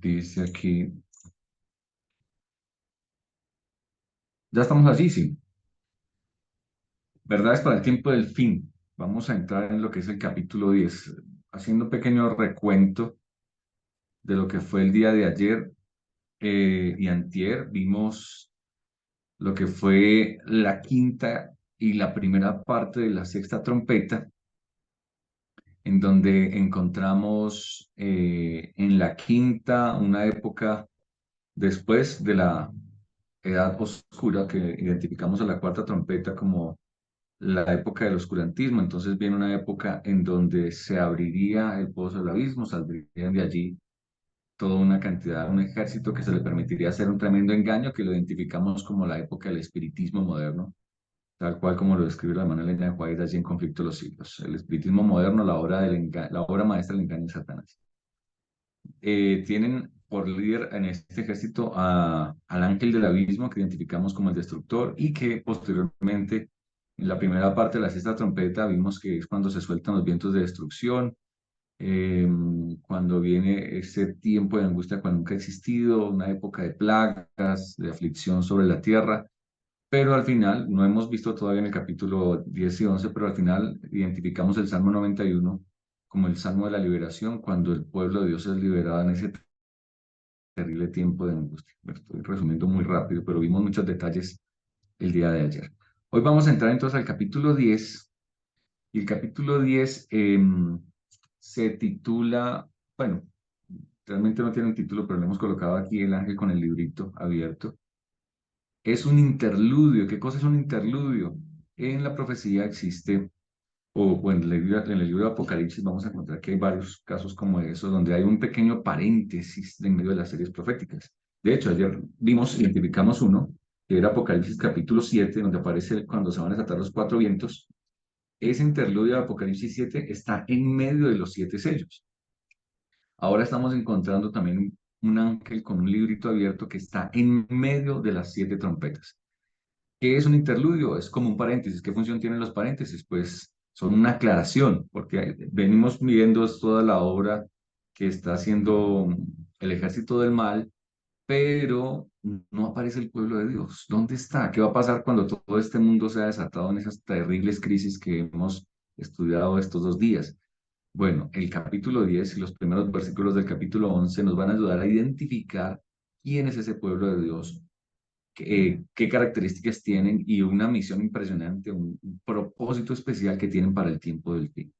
Dice aquí, ya estamos allí, sí. Verdades para el tiempo del fin. Vamos a entrar en lo que es el capítulo 10, haciendo un pequeño recuento de lo que fue el día de ayer y antier. Vimos lo que fue la quinta y la primera parte de la sexta trompeta, en donde encontramos en la quinta una época después de la edad oscura, que identificamos a la cuarta trompeta como la época del oscurantismo. Entonces viene una época en donde se abriría el pozo del abismo, saldrían de allí toda una cantidad, un ejército que se le permitiría hacer un tremendo engaño, que lo identificamos como la época del espiritismo moderno, tal cual como lo describe la hermana Elena de White allí en Conflicto de los Siglos. El espiritismo moderno, la obra maestra del engaño de Satanás. Tienen por líder en este ejército al ángel del abismo, que identificamos como el destructor, y que posteriormente, en la primera parte de la sexta trompeta, vimos que es cuando se sueltan los vientos de destrucción, eh, cuando viene ese tiempo de angustia cuando nunca ha existido, una época de plagas, de aflicción sobre la tierra. Pero al final, no hemos visto todavía en el capítulo 10 y 11, pero al final identificamos el Salmo 91 como el Salmo de la liberación, cuando el pueblo de Dios es liberado en ese terrible tiempo de angustia. Bueno, estoy resumiendo muy rápido, pero vimos muchos detalles el día de ayer. Hoy vamos a entrar entonces al capítulo 10, y el capítulo 10 se titula, bueno, realmente no tiene un título, pero le hemos colocado aquí el ángel con el librito abierto. Es un interludio. ¿Qué cosa es un interludio? En la profecía existe, o en el libro de Apocalipsis vamos a encontrar que hay varios casos como eso, donde hay un pequeño paréntesis en medio de las series proféticas. De hecho, ayer vimos, identificamos uno, que era Apocalipsis capítulo 7, donde aparece cuando se van a desatar los cuatro vientos. Ese interludio de Apocalipsis 7 está en medio de los siete sellos. Ahora estamos encontrando también un ángel con un librito abierto que está en medio de las siete trompetas. ¿Qué es un interludio? Es como un paréntesis. ¿Qué función tienen los paréntesis? Pues son una aclaración, porque venimos viendo toda la obra que está haciendo el ejército del mal, pero no aparece el pueblo de Dios. ¿Dónde está? ¿Qué va a pasar cuando todo este mundo sea desatado en esas terribles crisis que hemos estudiado estos 2 días? Bueno, el capítulo 10 y los primeros versículos del capítulo 11 nos van a ayudar a identificar quién es ese pueblo de Dios, qué características tienen y una misión impresionante, un propósito especial que tienen para el tiempo del fin.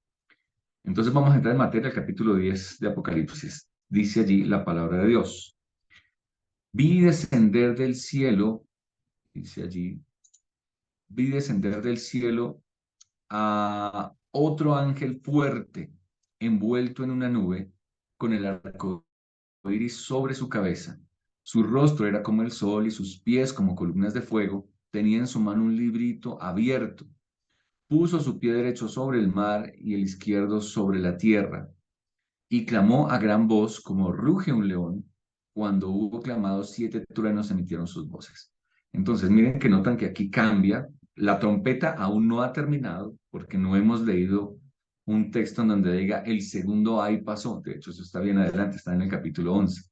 Entonces vamos a entrar en materia, el capítulo 10 de Apocalipsis. Dice allí la palabra de Dios. Vi descender del cielo, dice allí, vi descender del cielo a otro ángel fuerte, envuelto en una nube, con el arco iris sobre su cabeza. Su rostro era como el sol y sus pies como columnas de fuego. Tenía en su mano un librito abierto. Puso su pie derecho sobre el mar y el izquierdo sobre la tierra. Y clamó a gran voz como ruge un león. Cuando hubo clamado, 7 truenos emitieron sus voces. Entonces, miren que notan que aquí cambia. La trompeta aún no ha terminado porque no hemos leído un texto en donde diga el segundo ay pasó. De hecho, eso está bien adelante, está en el capítulo 11.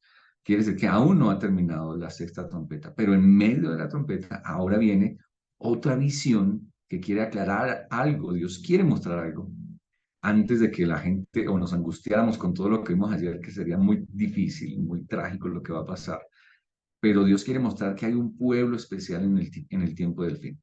Quiere decir que aún no ha terminado la sexta trompeta, pero en medio de la trompeta ahora viene otra visión que quiere aclarar algo. Dios quiere mostrar algo antes de que la gente o nos angustiáramos con todo lo que vimos ayer, que sería muy difícil, muy trágico lo que va a pasar. Pero Dios quiere mostrar que hay un pueblo especial en el tiempo del fin.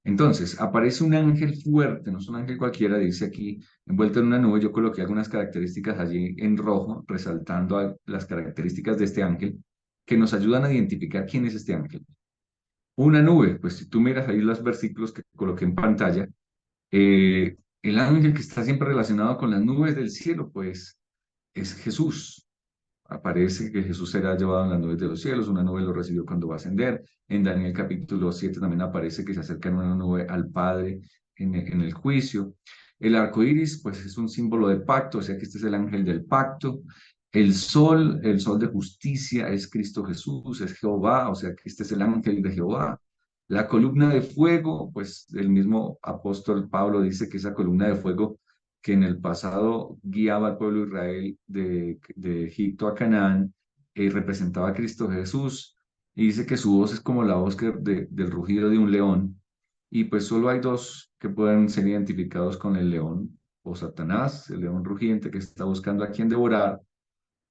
Entonces, aparece un ángel fuerte, no es un ángel cualquiera, dice aquí, envuelto en una nube. Yo coloqué algunas características allí en rojo, resaltando las características de este ángel, que nos ayudan a identificar quién es este ángel. Una nube, pues si tú miras ahí los versículos que coloqué en pantalla, el ángel que está siempre relacionado con las nubes del cielo, pues es Jesús. Aparece que Jesús será llevado en las nubes de los cielos, una nube lo recibió cuando va a ascender. En Daniel capítulo 7 también aparece que se acerca en una nube al Padre en el juicio. El arco iris, pues es un símbolo de pacto, o sea que este es el ángel del pacto. El sol de justicia es Cristo Jesús, es Jehová, o sea que este es el ángel de Jehová. La columna de fuego, pues el mismo apóstol Pablo dice que esa columna de fuego que en el pasado guiaba al pueblo de Israel de Egipto a Canaán, representaba a Cristo Jesús, y dice que su voz es como la voz del rugido de un león, y pues solo hay dos que pueden ser identificados con el león, o Satanás, el león rugiente que está buscando a quien devorar,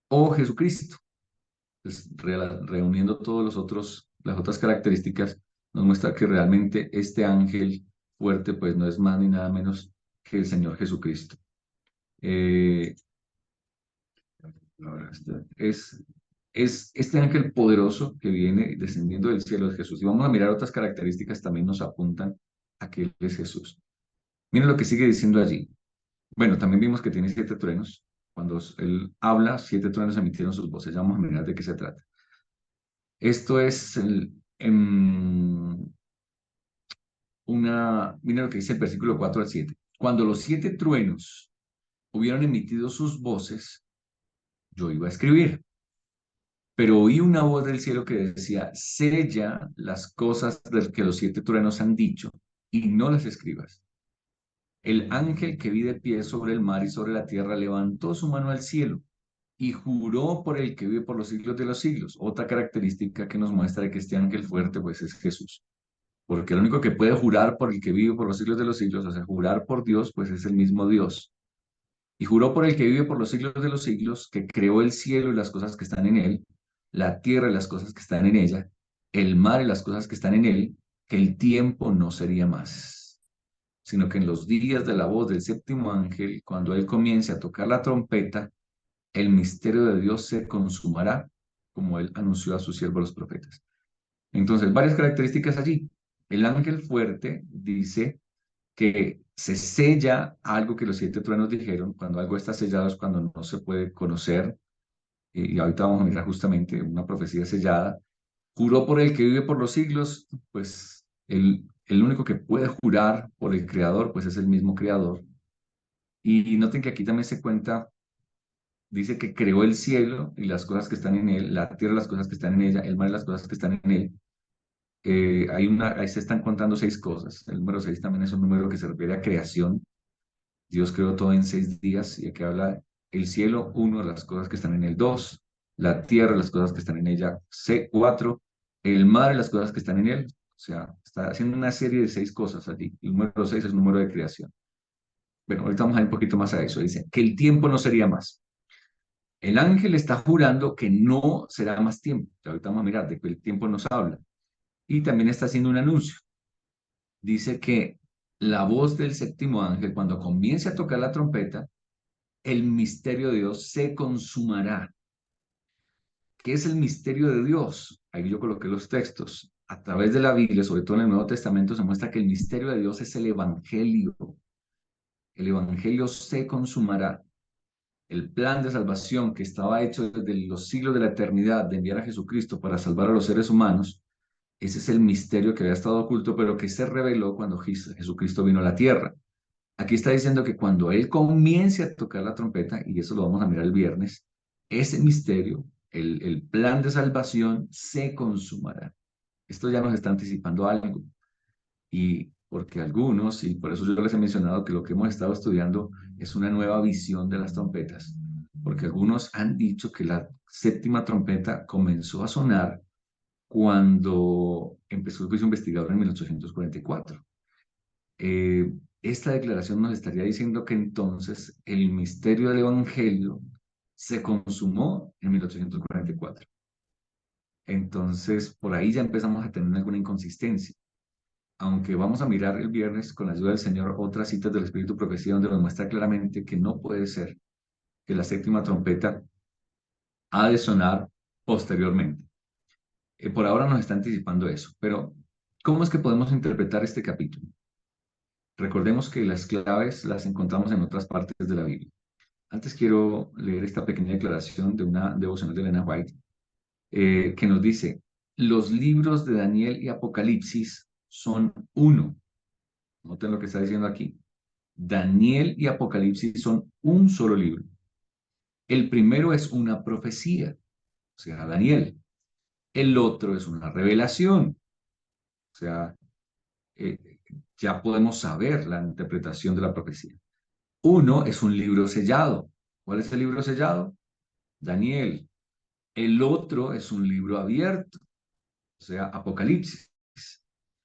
o Jesucristo. Pues, reuniendo todos las otras características, nos muestra que realmente este ángel fuerte, pues no es más ni nada menos que el Señor Jesucristo. Eh, ahora, es este ángel poderoso que viene descendiendo del cielo de Jesús. Y vamos a mirar otras características también nos apuntan a que Él es Jesús. Miren lo que sigue diciendo allí. Bueno, también vimos que tiene 7 truenos. Cuando Él habla, 7 truenos emitieron sus voces. Ya vamos a mirar de qué se trata. Esto es mira lo que dice el versículo 4 al 7. Cuando los 7 truenos hubieron emitido sus voces, yo iba a escribir, pero oí una voz del cielo que decía, sella las cosas del que los 7 truenos han dicho y no las escribas. El ángel que vi de pie sobre el mar y sobre la tierra levantó su mano al cielo y juró por el que vive por los siglos de los siglos. Otra característica que nos muestra que este ángel fuerte pues es Jesús. Porque el único que puede jurar por el que vive por los siglos de los siglos, o sea, jurar por Dios, pues es el mismo Dios. Y juró por el que vive por los siglos de los siglos, que creó el cielo y las cosas que están en él, la tierra y las cosas que están en ella, el mar y las cosas que están en él, que el tiempo no sería más, sino que en los días de la voz del séptimo ángel, cuando él comience a tocar la trompeta, el misterio de Dios se consumará, como él anunció a sus siervos los profetas. Entonces, varias características allí. El ángel fuerte dice que se sella algo que los 7 truenos dijeron. Cuando algo está sellado es cuando no se puede conocer. Y ahorita vamos a mirar justamente una profecía sellada. Juró por el que vive por los siglos, pues el único que puede jurar por el Creador, pues es el mismo Creador. Y noten que aquí también se cuenta, dice que creó el cielo y las cosas que están en él, la tierra y las cosas que están en ella, el mar y las cosas que están en él. Ahí se están contando 6 cosas. El número 6 también es un número que se refiere a creación. Dios creó todo en 6 días y aquí habla el cielo, uno, las cosas que están en el 2, la tierra, las cosas que están en ella, 4, el mar y las cosas que están en él. O sea, está haciendo una serie de 6 cosas allí. El número 6 es el número de creación. Bueno, ahorita vamos a ir un poquito más a eso. Dice que el tiempo no sería más. El ángel está jurando que no será más tiempo. Ahorita vamos a mirar de que el tiempo nos habla. Y también está haciendo un anuncio. Dice que la voz del séptimo ángel, cuando comience a tocar la trompeta, el misterio de Dios se consumará. ¿Qué es el misterio de Dios? Ahí yo coloqué los textos. A través de la Biblia, sobre todo en el Nuevo Testamento, se muestra que el misterio de Dios es el Evangelio. El Evangelio se consumará. El plan de salvación que estaba hecho desde los siglos de la eternidad de enviar a Jesucristo para salvar a los seres humanos, ese es el misterio que había estado oculto, pero que se reveló cuando Jesucristo vino a la tierra. Aquí está diciendo que cuando Él comience a tocar la trompeta, y eso lo vamos a mirar el viernes, ese misterio, el plan de salvación se consumará. Esto ya nos está anticipando algo. Y porque algunos, y por eso yo les he mencionado que lo que hemos estado estudiando es una nueva visión de las trompetas, porque algunos han dicho que la séptima trompeta comenzó a sonar cuando empezó el juicio investigador en 1844. Esta declaración nos estaría diciendo que entonces el misterio del Evangelio se consumó en 1844. Entonces, por ahí ya empezamos a tener alguna inconsistencia. Aunque vamos a mirar el viernes con la ayuda del Señor otras citas del Espíritu Profecía donde nos muestra claramente que no puede ser que la séptima trompeta ha de sonar posteriormente. Por ahora nos está anticipando eso, pero ¿cómo es que podemos interpretar este capítulo? Recordemos que las claves las encontramos en otras partes de la Biblia. Antes quiero leer esta pequeña declaración de una devocional de Elena White, que nos dice, los libros de Daniel y Apocalipsis son uno. Noten lo que está diciendo aquí. Daniel y Apocalipsis son un solo libro. El primero es una profecía, o sea, Daniel. El otro es una revelación, o sea, eh, ya podemos saber la interpretación de la profecía. Uno es un libro sellado. ¿Cuál es el libro sellado? Daniel. El otro es un libro abierto, o sea, Apocalipsis.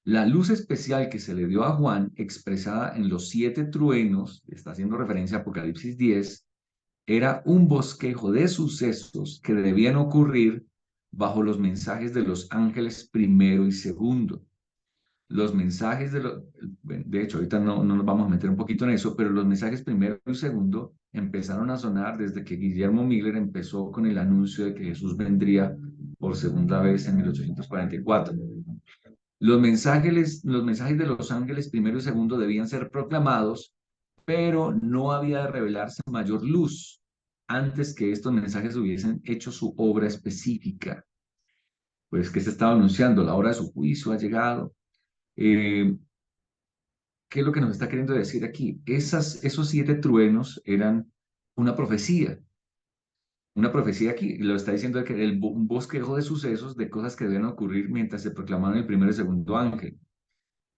La luz especial que se le dio a Juan, expresada en los 7 truenos, está haciendo referencia a Apocalipsis 10, era un bosquejo de sucesos que debían ocurrir bajo los mensajes de los ángeles primero y segundo. Los mensajes de hecho, ahorita no nos vamos a meter un poquito en eso, pero los mensajes primero y segundo empezaron a sonar desde que Guillermo Miller empezó con el anuncio de que Jesús vendría por segunda vez en 1844. Los mensajes de los ángeles primero y segundo debían ser proclamados, pero no había de revelarse mayor luz antes que estos mensajes hubiesen hecho su obra específica. Pues que se estaba anunciando, la hora de su juicio ha llegado. Eh, ¿Qué es lo que nos está queriendo decir aquí? Esos 7 truenos eran una profecía, una profecía aquí, lo está diciendo que un bosquejo de sucesos, de cosas que deben ocurrir mientras se proclamaban el primero y segundo ángel.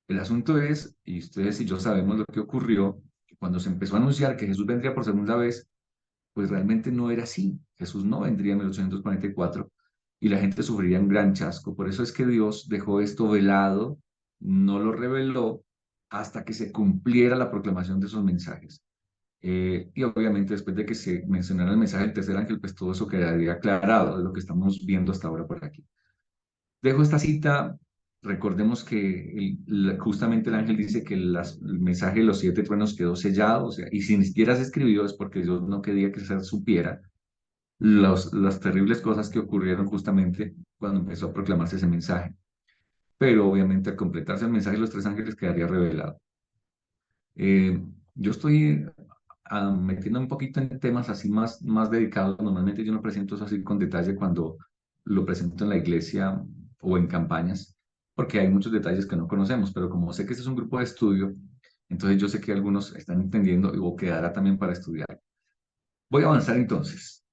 El asunto es, y ustedes y yo sabemos lo que ocurrió, que cuando se empezó a anunciar que Jesús vendría por segunda vez, pues realmente no era así. Jesús no vendría en 1844 y la gente sufriría un gran chasco. Por eso es que Dios dejó esto velado, no lo reveló hasta que se cumpliera la proclamación de esos mensajes. Y obviamente después de que se mencionara el mensaje del tercer ángel, pues todo eso quedaría aclarado de lo que estamos viendo hasta ahora por aquí. Dejo esta cita. Recordemos que justamente el ángel dice que el mensaje de los 7 truenos quedó sellado, o sea, y si ni siquiera se escribió es porque Dios no quería que se supiera las terribles cosas que ocurrieron justamente cuando empezó a proclamarse ese mensaje. Pero obviamente al completarse el mensaje de los 3 ángeles quedaría revelado. Eh, yo estoy metiendo un poquito en temas así más dedicados. Normalmente yo no presento eso así con detalle cuando lo presento en la iglesia o en campañas, porque hay muchos detalles que no conocemos, pero como sé que este es un grupo de estudio, entonces yo sé que algunos están entendiendo o quedará también para estudiar. Voy a avanzar entonces.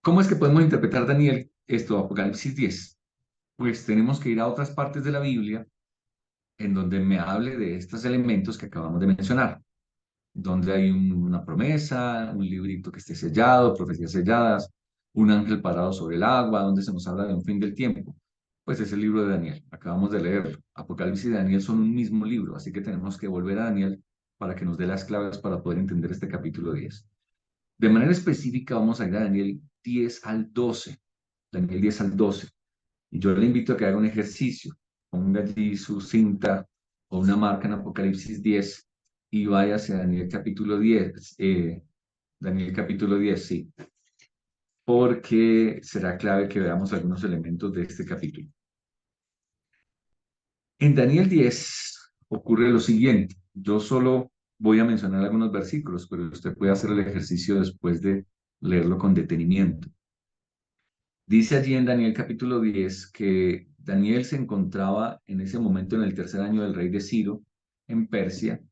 ¿Cómo es que podemos interpretar, Daniel, esto, Apocalipsis 10? Pues tenemos que ir a otras partes de la Biblia en donde me hable de estos elementos que acabamos de mencionar, donde hay una promesa, un librito que esté sellado, profecías selladas, un ángel parado sobre el agua, donde se nos habla de un fin del tiempo. Pues es el libro de Daniel, acabamos de leerlo. Apocalipsis y Daniel son un mismo libro, así que tenemos que volver a Daniel para que nos dé las claves para poder entender este capítulo 10. De manera específica vamos a ir a Daniel 10 al 12. Daniel 10 al 12. Y yo le invito a que haga un ejercicio. Ponga allí su cinta o una marca en Apocalipsis 10 y vaya hacia Daniel capítulo 10. Daniel capítulo 10, sí. Porque será clave que veamos algunos elementos de este capítulo. En Daniel 10 ocurre lo siguiente. Yo solo voy a mencionar algunos versículos, pero usted puede hacer el ejercicio después de leerlo con detenimiento. Dice allí en Daniel capítulo 10 que Daniel se encontraba en ese momento en el tercer año del rey de Ciro, en Persia,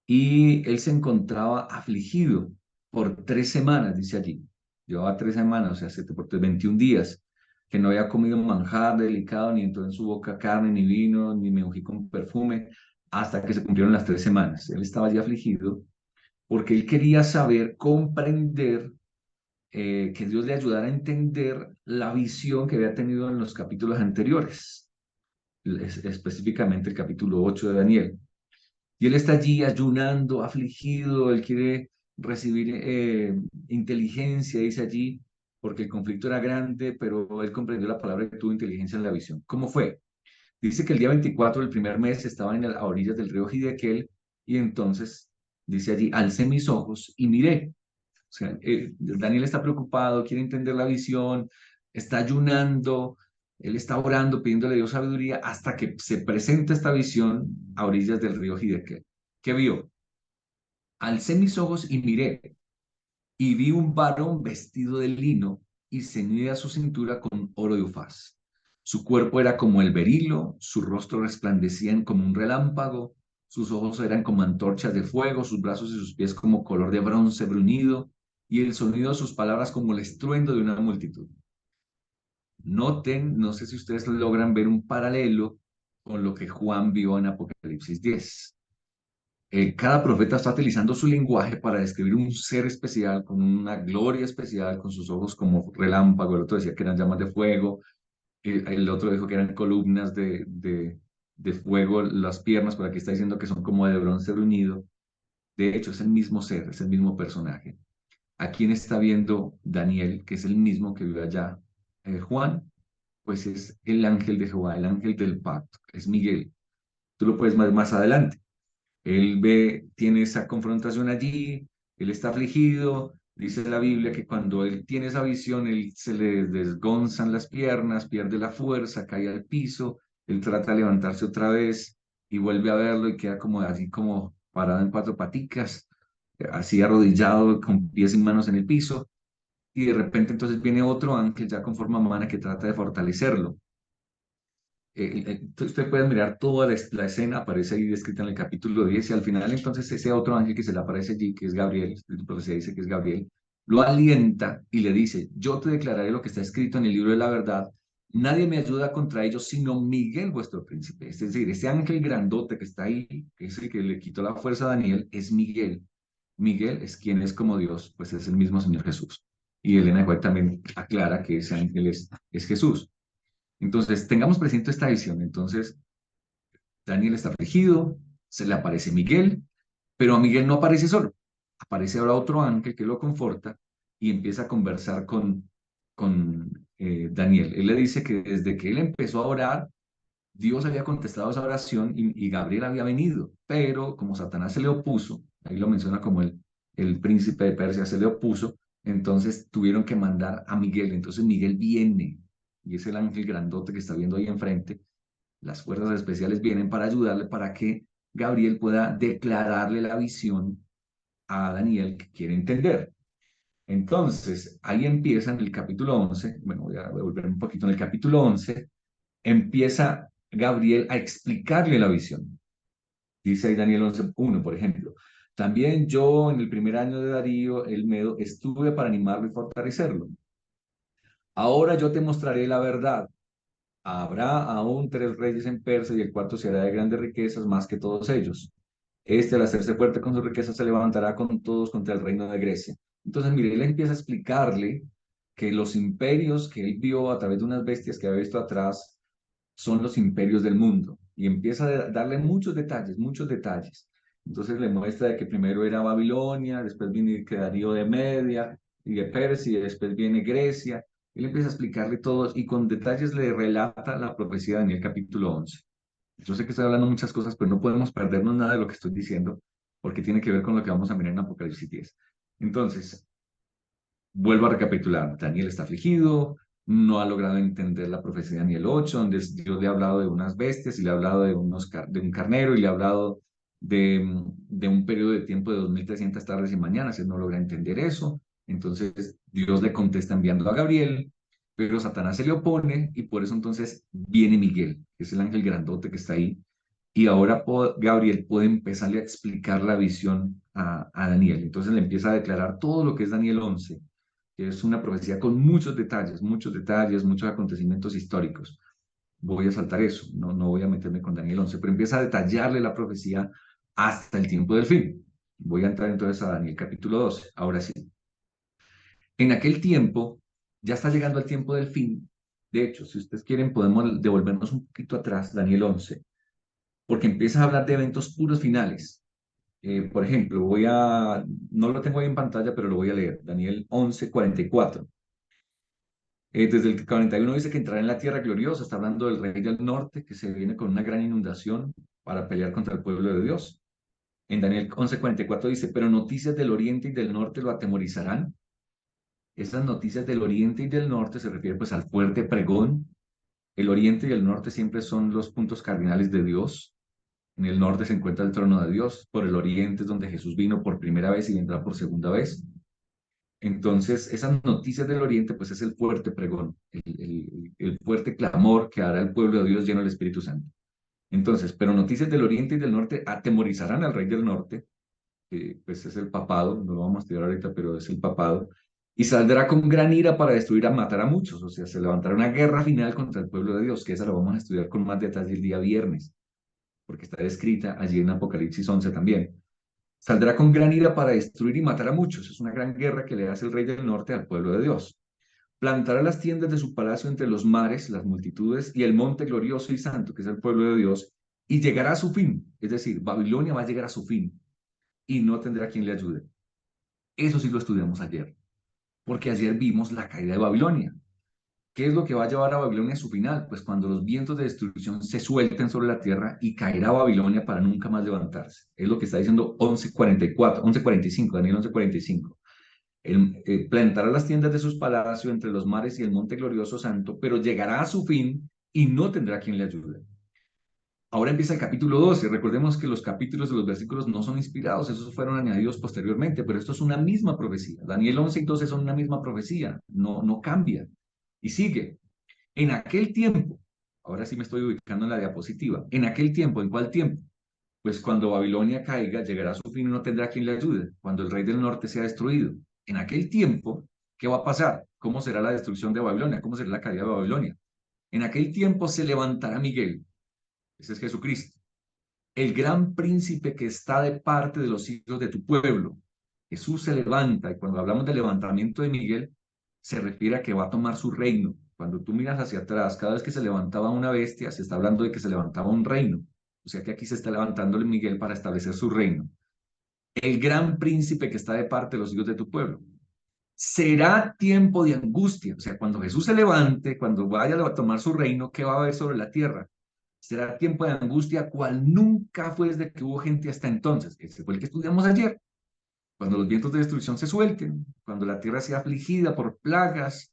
y él se encontraba afligido por 3 semanas, dice allí. Llevaba 3 semanas, o sea, por 21 días, que no había comido manjar delicado, ni entró en su boca carne, ni vino, ni me ungí con perfume, hasta que se cumplieron las 3 semanas. Él estaba allí afligido porque él quería saber, comprender, que Dios le ayudara a entender la visión que había tenido en los capítulos anteriores, específicamente el capítulo 8 de Daniel. Y él está allí ayunando, afligido, él quiere recibir inteligencia, dice allí, porque el conflicto era grande, pero él comprendió la palabra y tuvo inteligencia en la visión. ¿Cómo fue? Dice que el día 24 del primer mes estaba a orillas del río Hidekel y entonces, dice allí, alcé mis ojos y miré. O sea, Daniel está preocupado, quiere entender la visión, está ayunando, él está orando, pidiéndole a Dios sabiduría hasta que se presenta esta visión a orillas del río Hidekel. ¿Qué vio? Alcé mis ojos y miré, y vi un varón vestido de lino y ceñida su cintura con oro y ufaz. Su cuerpo era como el berilo, su rostro resplandecía como un relámpago, sus ojos eran como antorchas de fuego, sus brazos y sus pies como color de bronce bruñido, y el sonido de sus palabras como el estruendo de una multitud. Noten, no sé si ustedes logran ver un paralelo con lo que Juan vio en Apocalipsis 10. cada profeta está utilizando su lenguaje para describir un ser especial, con una gloria especial, con sus ojos como relámpago. El otro decía que eran llamas de fuego, el otro dijo que eran columnas de fuego, las piernas, por aquí está diciendo que son como de bronce bruñido. De hecho, es el mismo ser, es el mismo personaje. ¿A quién está viendo Daniel, que es el mismo que vio allá Juan? Pues es el ángel de Jehová, el ángel del pacto, es Miguel. Tú lo puedes ver más adelante. Él ve, tiene esa confrontación allí, él está afligido, dice la Biblia que cuando él tiene esa visión, él se le desgonzan las piernas, pierde la fuerza, cae al piso, él trata de levantarse otra vez y vuelve a verlo y queda como así como parado en cuatro paticas, así arrodillado con pies y manos en el piso, y de repente entonces viene otro ángel ya con forma humana que trata de fortalecerlo. Usted puede mirar toda la escena, aparece ahí descrita en el capítulo 10 y al final entonces ese otro ángel que se le aparece allí, que es Gabriel, la profecía dice que es Gabriel, lo alienta y le dice, yo te declararé lo que está escrito en el libro de la verdad, nadie me ayuda contra ellos sino Miguel vuestro príncipe. Es decir, ese ángel grandote que está ahí, que es el que le quitó la fuerza a Daniel, es Miguel. Miguel es quien es como Dios, pues es el mismo Señor Jesús. Y Elena de White también aclara que ese ángel es Jesús. Entonces, tengamos presente esta visión. Entonces, Daniel está afligido, se le aparece Miguel, pero a Miguel no aparece solo. Aparece ahora otro ángel que lo conforta y empieza a conversar con Daniel. Él le dice que desde que él empezó a orar, Dios había contestado esa oración y Gabriel había venido, pero como Satanás se le opuso, ahí lo menciona como el príncipe de Persia se le opuso, entonces tuvieron que mandar a Miguel. Entonces Miguel viene y es el ángel grandote que está viendo ahí enfrente. Las fuerzas especiales vienen para ayudarle para que Gabriel pueda declararle la visión a Daniel que quiere entender. Entonces, ahí empieza en el capítulo 11, bueno, voy a devolver un poquito, en el capítulo 11 empieza Gabriel a explicarle la visión. Dice ahí Daniel 11:1, por ejemplo. También yo en el primer año de Darío, el Medo, estuve para animarlo y fortalecerlo. Ahora yo te mostraré la verdad. Habrá aún tres reyes en Persia y el cuarto será de grandes riquezas más que todos ellos. Este, al hacerse fuerte con sus riquezas, se levantará con todos contra el reino de Grecia. Entonces, mire, él empieza a explicarle que los imperios que él vio a través de unas bestias que había visto atrás son los imperios del mundo. Y empieza a darle muchos detalles, muchos detalles. Entonces le muestra de que primero era Babilonia, después viene que Darío de Media y de Persia, y después viene Grecia. Él empieza a explicarle todo y con detalles le relata la profecía de Daniel capítulo 11. Yo sé que estoy hablando muchas cosas, pero no podemos perdernos nada de lo que estoy diciendo, porque tiene que ver con lo que vamos a mirar en Apocalipsis 10. Entonces, vuelvo a recapitular. Daniel está afligido, no ha logrado entender la profecía de Daniel 8, donde Dios le ha hablado de unas bestias y le ha hablado de un carnero y le ha hablado de un periodo de tiempo de 2300 tardes y mañanas. Él no logra entender eso. Entonces Dios le contesta enviando a Gabriel, pero Satanás se le opone y por eso entonces viene Miguel, que es el ángel grandote que está ahí. Y ahora Gabriel puede empezarle a explicar la visión a Daniel. Entonces le empieza a declarar todo lo que es Daniel 11, que es una profecía con muchos detalles, muchos acontecimientos históricos. Voy a saltar eso, no voy a meterme con Daniel 11, pero empieza a detallarle la profecía hasta el tiempo del fin. Voy a entrar entonces a Daniel capítulo 12. Ahora sí, en aquel tiempo, ya está llegando el tiempo del fin. De hecho, si ustedes quieren, podemos devolvernos un poquito atrás, Daniel 11, porque empieza a hablar de eventos puros finales. Por ejemplo, no lo tengo ahí en pantalla, pero lo voy a leer. Daniel 11:44. Desde el 41 dice que entrará en la tierra gloriosa, está hablando del rey del norte que se viene con una gran inundación para pelear contra el pueblo de Dios. En Daniel 11:44 dice, pero noticias del oriente y del norte lo atemorizarán. Esas noticias del oriente y del norte se refieren pues al fuerte pregón. El oriente y el norte siempre son los puntos cardinales de Dios. En el norte se encuentra el trono de Dios, por el oriente es donde Jesús vino por primera vez y vendrá por segunda vez. Entonces, esas noticias del Oriente, pues es el fuerte pregón, el fuerte clamor que hará el pueblo de Dios lleno del Espíritu Santo. Entonces, pero noticias del Oriente y del Norte atemorizarán al rey del Norte, que pues es el papado, no lo vamos a estudiar ahorita, pero es el papado, y saldrá con gran ira para destruir, a matar a muchos, o sea, se levantará una guerra final contra el pueblo de Dios, que esa la vamos a estudiar con más detalle el día viernes, porque está descrita allí en Apocalipsis 11 también. Saldrá con gran ira para destruir y matar a muchos. Es una gran guerra que le hace el rey del norte al pueblo de Dios. Plantará las tiendas de su palacio entre los mares, las multitudes, y el monte glorioso y santo, que es el pueblo de Dios, y llegará a su fin. Es decir, Babilonia va a llegar a su fin y no tendrá quien le ayude. Eso sí lo estudiamos ayer, porque ayer vimos la caída de Babilonia. ¿Qué es lo que va a llevar a Babilonia a su final? Pues cuando los vientos de destrucción se suelten sobre la tierra y caerá Babilonia para nunca más levantarse. Es lo que está diciendo 11:44, 11:45, Daniel 11:45. Plantará las tiendas de sus palacios entre los mares y el monte glorioso santo, pero llegará a su fin y no tendrá quien le ayude. Ahora empieza el capítulo 12. Recordemos que los capítulos de los versículos no son inspirados, esos fueron añadidos posteriormente, pero esto es una misma profecía. Daniel 11 y 12 son una misma profecía, no cambia. Y sigue. En aquel tiempo, ahora sí me estoy ubicando en la diapositiva, en aquel tiempo, ¿en cuál tiempo? Pues cuando Babilonia caiga, llegará a su fin y no tendrá quien le ayude, cuando el rey del norte sea destruido. En aquel tiempo, ¿qué va a pasar? ¿Cómo será la destrucción de Babilonia? ¿Cómo será la caída de Babilonia? En aquel tiempo se levantará Miguel, ese es Jesucristo, el gran príncipe que está de parte de los hijos de tu pueblo. Jesús se levanta, y cuando hablamos del levantamiento de Miguel, se refiere a que va a tomar su reino. Cuando tú miras hacia atrás, cada vez que se levantaba una bestia, se está hablando de que se levantaba un reino. O sea que aquí se está levantando Miguel para establecer su reino. El gran príncipe que está de parte de los hijos de tu pueblo. Será tiempo de angustia. O sea, cuando Jesús se levante, cuando vaya a tomar su reino, ¿qué va a haber sobre la tierra? Será tiempo de angustia cual nunca fue desde que hubo gente hasta entonces. Ese fue el que estudiamos ayer. Cuando los vientos de destrucción se suelten, cuando la tierra sea afligida por plagas,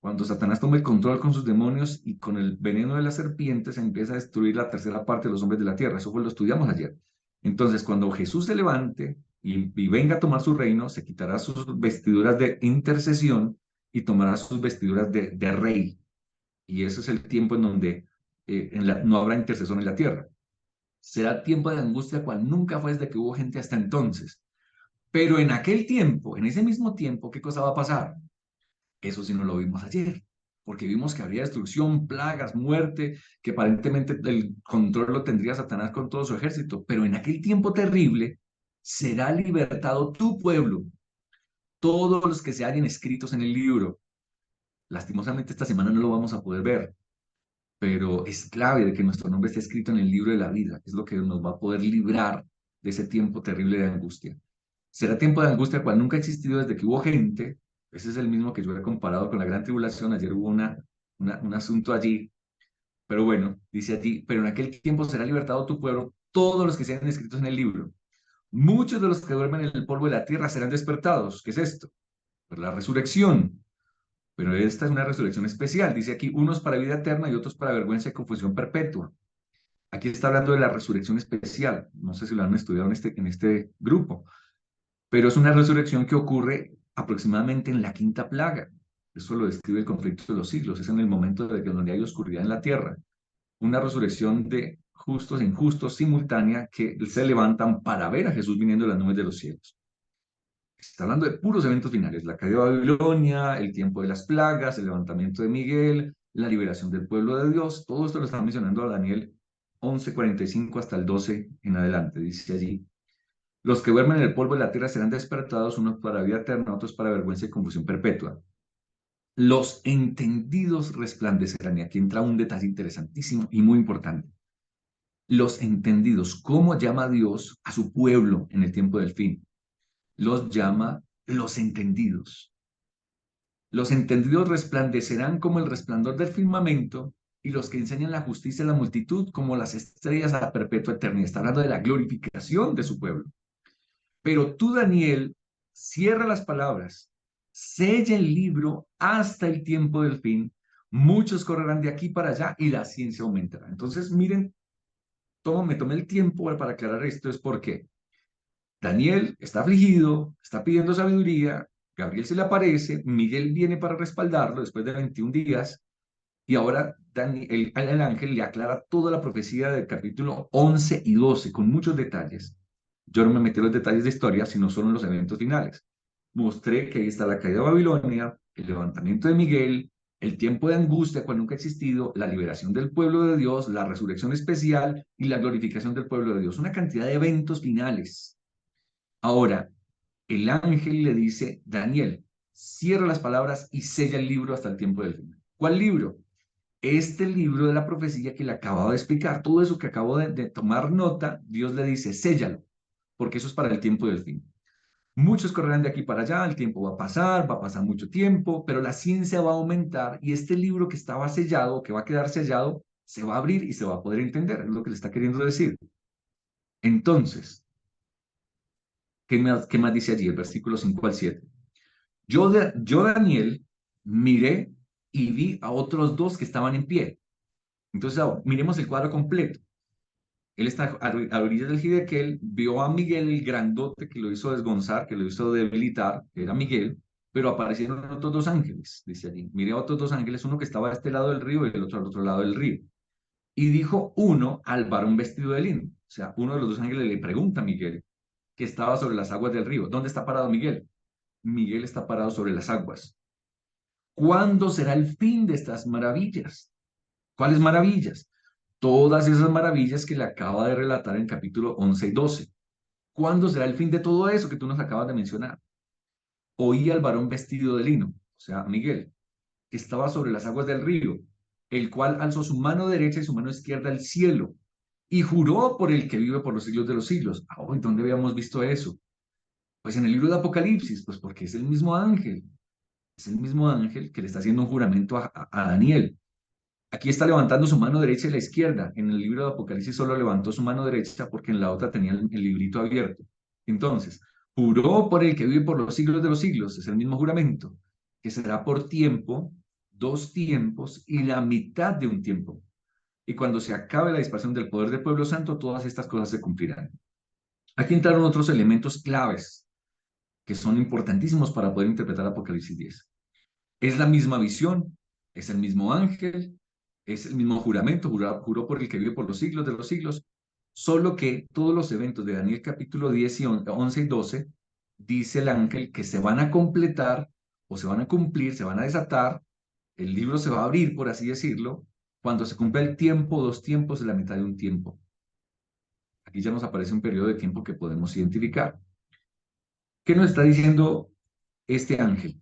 cuando Satanás tome el control con sus demonios y con el veneno de las serpientes empieza a destruir la tercera parte de los hombres de la tierra. Eso fue lo estudiamos ayer. Entonces, cuando Jesús se levante y venga a tomar su reino, se quitará sus vestiduras de intercesión y tomará sus vestiduras de rey. Y ese es el tiempo en donde no habrá intercesor en la tierra. Será tiempo de angustia cual nunca fue desde que hubo gente hasta entonces. Pero en aquel tiempo, en ese mismo tiempo, ¿qué cosa va a pasar? Eso sí no lo vimos ayer, porque vimos que habría destrucción, plagas, muerte, que aparentemente el control lo tendría Satanás con todo su ejército. Pero en aquel tiempo terrible será libertado tu pueblo, todos los que se hallen escritos en el libro. Lastimosamente esta semana no lo vamos a poder ver, pero es clave de que nuestro nombre esté escrito en el libro de la vida. Es lo que nos va a poder librar de ese tiempo terrible de angustia. Será tiempo de angustia cual nunca ha existido desde que hubo gente. Ese es el mismo que yo he comparado con la gran tribulación. Ayer hubo un asunto allí, pero bueno, dice allí, pero en aquel tiempo será libertado tu pueblo, todos los que sean escritos en el libro. Muchos de los que duermen en el polvo de la tierra serán despertados. ¿Qué es esto? Pues la resurrección. Pero esta es una resurrección especial. Dice aquí, unos para vida eterna y otros para vergüenza y confusión perpetua. Aquí está hablando de la resurrección especial. No sé si lo han estudiado en este grupo, pero es una resurrección que ocurre aproximadamente en la quinta plaga. Eso lo describe el conflicto de los siglos. Es en el momento de que donde hay oscuridad en la tierra. Una resurrección de justos e injustos simultánea que se levantan para ver a Jesús viniendo de las nubes de los cielos. Está hablando de puros eventos finales, la caída de Babilonia, el tiempo de las plagas, el levantamiento de Miguel, la liberación del pueblo de Dios. Todo esto lo está mencionando a Daniel 11:45 hasta el 12 en adelante. Dice allí, los que duermen en el polvo de la tierra serán despertados, unos para vida eterna, otros para vergüenza y confusión perpetua. Los entendidos resplandecerán. Y aquí entra un detalle interesantísimo y muy importante. Los entendidos, ¿cómo llama Dios a su pueblo en el tiempo del fin? Los llama los entendidos. Los entendidos resplandecerán como el resplandor del firmamento, y los que enseñan la justicia a la multitud como las estrellas a la perpetua eternidad. Está hablando de la glorificación de su pueblo. Pero tú, Daniel, cierra las palabras, sella el libro hasta el tiempo del fin. Muchos correrán de aquí para allá y la ciencia aumentará. Entonces, miren, me tomé el tiempo para aclarar esto, es porque Daniel está afligido, está pidiendo sabiduría, Gabriel se le aparece, Miguel viene para respaldarlo después de 21 días, y ahora el ángel le aclara toda la profecía del capítulo 11 y 12 con muchos detalles. Yo no me metí en los detalles de historia, sino solo en los eventos finales. Mostré que ahí está la caída de Babilonia, el levantamiento de Miguel, el tiempo de angustia cual nunca ha existido, la liberación del pueblo de Dios, la resurrección especial y la glorificación del pueblo de Dios. Una cantidad de eventos finales. Ahora, el ángel le dice, Daniel, cierra las palabras y sella el libro hasta el tiempo del fin. ¿Cuál libro? Este libro de la profecía que le acababa de explicar, todo eso que acabo de tomar nota, Dios le dice, séllalo, porque eso es para el tiempo del fin. Muchos correrán de aquí para allá, el tiempo va a pasar mucho tiempo, pero la ciencia va a aumentar y este libro que estaba sellado, que va a quedar sellado, se va a abrir y se va a poder entender, es lo que le está queriendo decir. Entonces, qué más dice allí? El versículo 5 al 7. Yo, Daniel, miré y vi a otros dos que estaban en pie. Entonces, miremos el cuadro completo. Él está a orillas del Hidekel, vio a Miguel el grandote que lo hizo desgonzar, que lo hizo debilitar, que era Miguel, pero aparecieron otros dos ángeles, dice allí. Miré a otros dos ángeles, uno que estaba a este lado del río y el otro al otro lado del río. Y dijo uno al varón vestido de lino. O sea, uno de los dos ángeles le pregunta a Miguel, que estaba sobre las aguas del río. ¿Dónde está parado Miguel? Miguel está parado sobre las aguas. ¿Cuándo será el fin de estas maravillas? ¿Cuáles maravillas? Todas esas maravillas que le acaba de relatar en capítulo 11 y 12. ¿Cuándo será el fin de todo eso que tú nos acabas de mencionar? Oí al varón vestido de lino, o sea, Miguel, que estaba sobre las aguas del río, el cual alzó su mano derecha y su mano izquierda al cielo y juró por el que vive por los siglos de los siglos. Ah, ¿y dónde habíamos visto eso? Pues en el libro de Apocalipsis, pues porque es el mismo ángel que le está haciendo un juramento a Daniel. Aquí está levantando su mano derecha y la izquierda. En el libro de Apocalipsis solo levantó su mano derecha porque en la otra tenía el librito abierto. Entonces, juró por el que vive por los siglos de los siglos, es el mismo juramento, que será por tiempo, dos tiempos y la mitad de un tiempo. Y cuando se acabe la dispersión del poder del pueblo santo, todas estas cosas se cumplirán. Aquí entraron otros elementos claves que son importantísimos para poder interpretar Apocalipsis 10. Es la misma visión, es el mismo ángel, es el mismo juramento, juró por el que vive por los siglos de los siglos, solo que todos los eventos de Daniel capítulo 10 y 11 y 12, dice el ángel que se van a completar o se van a cumplir, se van a desatar, el libro se va a abrir, por así decirlo, cuando se cumpla el tiempo, dos tiempos y la mitad de un tiempo. Aquí ya nos aparece un periodo de tiempo que podemos identificar. ¿Qué nos está diciendo este ángel?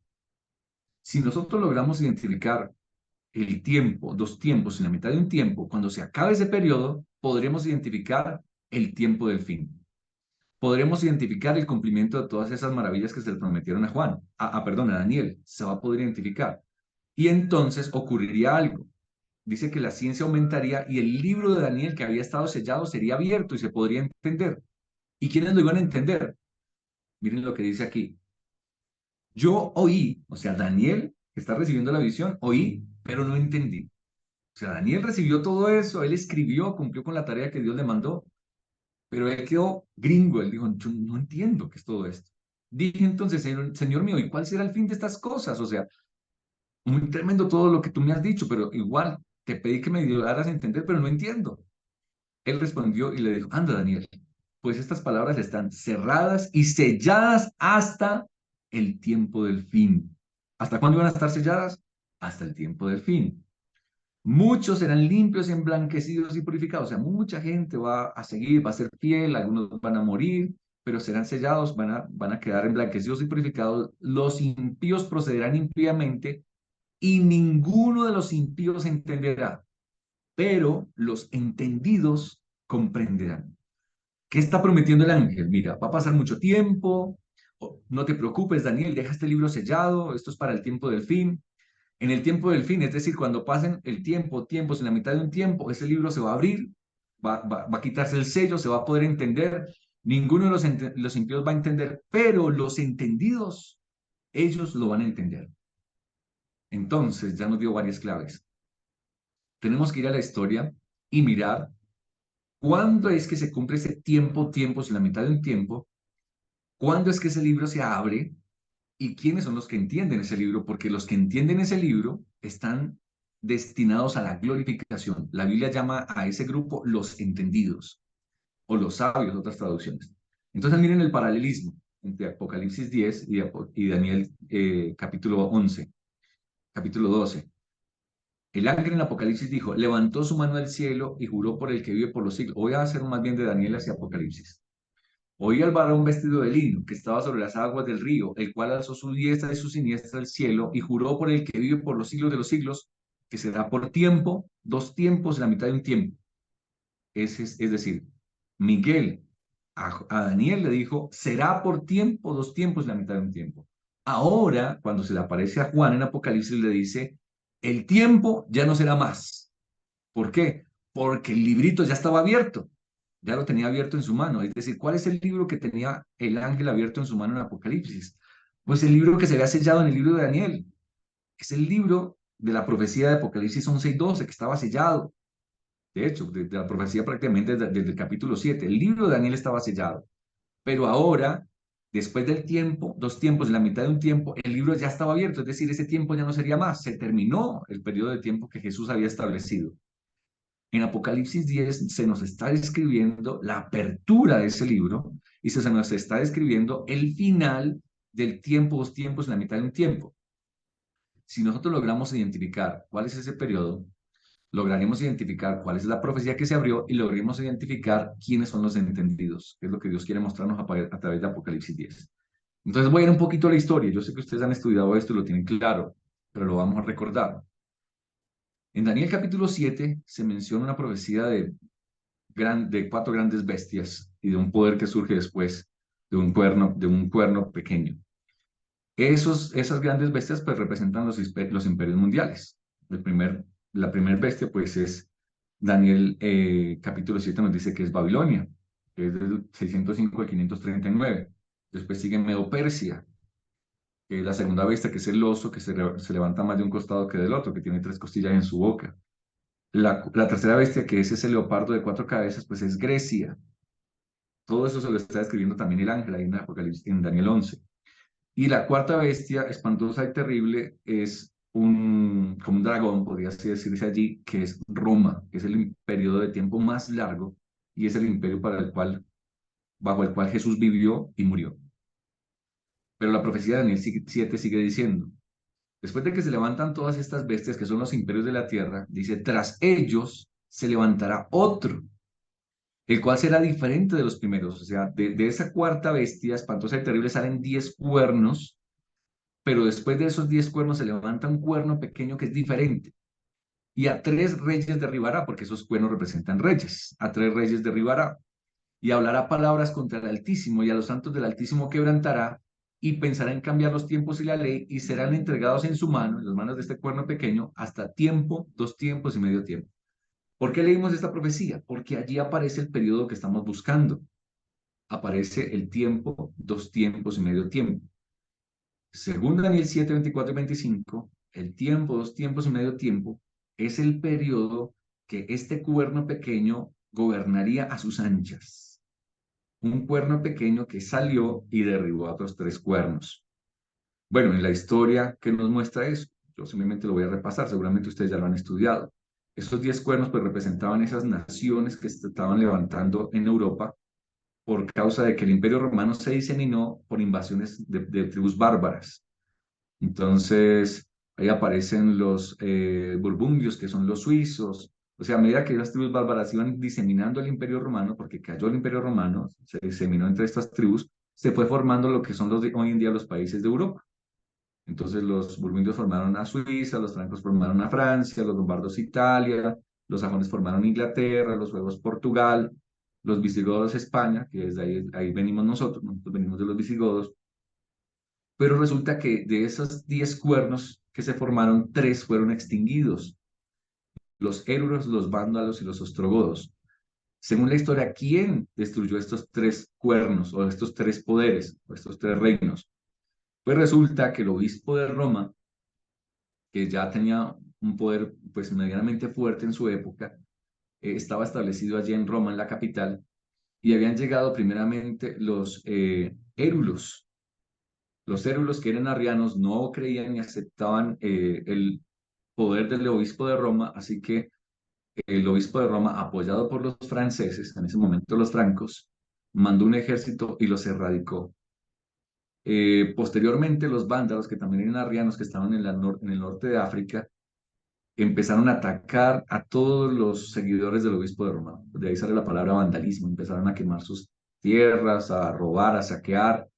Si nosotros logramos identificar el tiempo, dos tiempos y la mitad de un tiempo, cuando se acabe ese periodo, podremos identificar el tiempo del fin. Podremos identificar el cumplimiento de todas esas maravillas que se le prometieron a Juan, perdón, a Daniel, se va a poder identificar. Y entonces ocurriría algo. Dice que la ciencia aumentaría y el libro de Daniel que había estado sellado sería abierto y se podría entender. ¿Y quiénes lo iban a entender? Miren lo que dice aquí. Yo oí, o sea, Daniel, que está recibiendo la visión, oí, pero no entendí. O sea, Daniel recibió todo eso, él escribió, cumplió con la tarea que Dios le mandó, pero él quedó gringo, él dijo, yo no entiendo qué es todo esto. Dije entonces, Señor mío, ¿y cuál será el fin de estas cosas? O sea, muy tremendo todo lo que tú me has dicho, pero igual te pedí que me ayudaras a entender, pero no entiendo. Él respondió y le dijo, anda, Daniel, pues estas palabras están cerradas y selladas hasta el tiempo del fin. ¿Hasta cuándo van a estar selladas? Hasta el tiempo del fin. Muchos serán limpios, emblanquecidos y purificados. O sea, mucha gente va a seguir, va a ser fiel, algunos van a morir, pero serán sellados, van a quedar emblanquecidos y purificados. Los impíos procederán impíamente y ninguno de los impíos entenderá, pero los entendidos comprenderán. ¿Qué está prometiendo el ángel? Mira, va a pasar mucho tiempo, no te preocupes, Daniel, deja este libro sellado, esto es para el tiempo del fin. En el tiempo del fin, es decir, cuando pasen el tiempo, tiempos en la mitad de un tiempo, ese libro se va a abrir, va a quitarse el sello, se va a poder entender. Ninguno de los impíos va a entender, pero los entendidos, ellos lo van a entender. Entonces, ya nos dio varias claves. Tenemos que ir a la historia y mirar cuándo es que se cumple ese tiempo, tiempos en la mitad de un tiempo, cuándo es que ese libro se abre y quiénes son los que entienden ese libro, porque los que entienden ese libro están destinados a la glorificación. La Biblia llama a ese grupo los entendidos o los sabios, otras traducciones. Entonces miren el paralelismo entre Apocalipsis 10 y Daniel capítulo 11, capítulo 12. El ángel en Apocalipsis dijo, levantó su mano al cielo y juró por el que vive por los siglos. Voy a hacer más bien de Daniel hacia Apocalipsis. Oí al varón vestido de lino, que estaba sobre las aguas del río, el cual alzó su diestra y su siniestra al cielo, y juró por el que vive por los siglos de los siglos, que será por tiempo, dos tiempos, la mitad de un tiempo. Es decir, Miguel a Daniel le dijo, será por tiempo, dos tiempos, la mitad de un tiempo. Ahora, cuando se le aparece a Juan en Apocalipsis, le dice, el tiempo ya no será más. ¿Por qué? Porque el librito ya estaba abierto, ya lo tenía abierto en su mano. Es decir, ¿cuál es el libro que tenía el ángel abierto en su mano en Apocalipsis? Pues el libro que se había sellado en el libro de Daniel. Es el libro de la profecía de Apocalipsis 11 y 12 que estaba sellado. De hecho, desde la profecía prácticamente desde el capítulo 7, el libro de Daniel estaba sellado. Pero ahora, después del tiempo, dos tiempos, en la mitad de un tiempo, el libro ya estaba abierto, es decir, ese tiempo ya no sería más, se terminó el periodo de tiempo que Jesús había establecido. En Apocalipsis 10 se nos está describiendo la apertura de ese libro y se nos está describiendo el final del tiempo, dos tiempos, en la mitad de un tiempo. Si nosotros logramos identificar cuál es ese periodo, lograremos identificar cuál es la profecía que se abrió y lograremos identificar quiénes son los entendidos, que es lo que Dios quiere mostrarnos a través de Apocalipsis 10. Entonces voy a ir un poquito a la historia. Yo sé que ustedes han estudiado esto y lo tienen claro, pero lo vamos a recordar. En Daniel capítulo 7 se menciona una profecía de cuatro grandes bestias y de un poder que surge después de un cuerno pequeño. Esas grandes bestias pues representan los imperios mundiales. La primera bestia pues es Daniel capítulo 7 nos dice que es Babilonia, que es del 605 al 539. Después sigue Medo-Persia, que es la segunda bestia, que es el oso, que se levanta más de un costado que del otro, que tiene tres costillas en su boca. La tercera bestia, que es ese leopardo de cuatro cabezas, pues es Grecia. Todo eso se lo está describiendo también el ángel ahí en Apocalipsis, en Daniel 11. Y la cuarta bestia, espantosa y terrible, es como un dragón, podría así decirse allí, que es Roma, que es el periodo de tiempo más largo y es el imperio bajo el cual Jesús vivió y murió. Pero la profecía de Daniel 7 sigue diciendo, después de que se levantan todas estas bestias que son los imperios de la tierra, dice, tras ellos se levantará otro, el cual será diferente de los primeros. O sea, de esa cuarta bestia, espantosa y terrible, salen 10 cuernos, pero después de esos 10 cuernos se levanta un cuerno pequeño que es diferente. Y a tres reyes derribará, porque esos cuernos representan reyes. A tres reyes derribará. Y hablará palabras contra el Altísimo, y a los santos del Altísimo quebrantará, y pensará en cambiar los tiempos y la ley, y serán entregados en su mano, en las manos de este cuerno pequeño, hasta tiempo, dos tiempos y medio tiempo. ¿Por qué leímos esta profecía? Porque allí aparece el periodo que estamos buscando. Aparece el tiempo, dos tiempos y medio tiempo. Según Daniel 7, 24 y 25, el tiempo, dos tiempos y medio tiempo, es el periodo que este cuerno pequeño gobernaría a sus anchas. Un cuerno pequeño que salió y derribó a otros tres cuernos. Bueno, en la historia que nos muestra eso, yo simplemente lo voy a repasar, seguramente ustedes ya lo han estudiado. Estos 10 cuernos pues representaban esas naciones que se estaban levantando en Europa por causa de que el Imperio Romano se diseminó por invasiones de tribus bárbaras. Entonces, ahí aparecen los burgundios, que son los suizos. O sea, a medida que las tribus bárbaras iban diseminando el Imperio Romano, porque cayó el Imperio Romano, se diseminó entre estas tribus, se fue formando lo que son hoy en día los países de Europa. Entonces, los burgundios formaron a Suiza, los francos formaron a Francia, los lombardos Italia, los sajones formaron Inglaterra, los suevos Portugal, los visigodos España, que desde ahí venimos nosotros venimos de los visigodos, pero resulta que de esos 10 cuernos que se formaron, 3 fueron extinguidos, los éruros, los vándalos y los ostrogodos. Según la historia, ¿quién destruyó estos 3 cuernos o estos 3 poderes o estos 3 reinos? Pues resulta que el obispo de Roma, que ya tenía un poder pues medianamente fuerte en su época, estaba establecido allí en Roma, en la capital, y habían llegado primeramente los érulos. Los érulos que eran arrianos no creían ni aceptaban el poder del obispo de Roma, así que el obispo de Roma, apoyado por los franceses, en ese momento los francos, mandó un ejército y los erradicó. Posteriormente, los vándalos, que también eran arrianos, que estaban en el norte de África, empezaron a atacar a todos los seguidores del obispo de Roma. De ahí sale la palabra vandalismo, empezaron a quemar tierras, a robar, a saquear.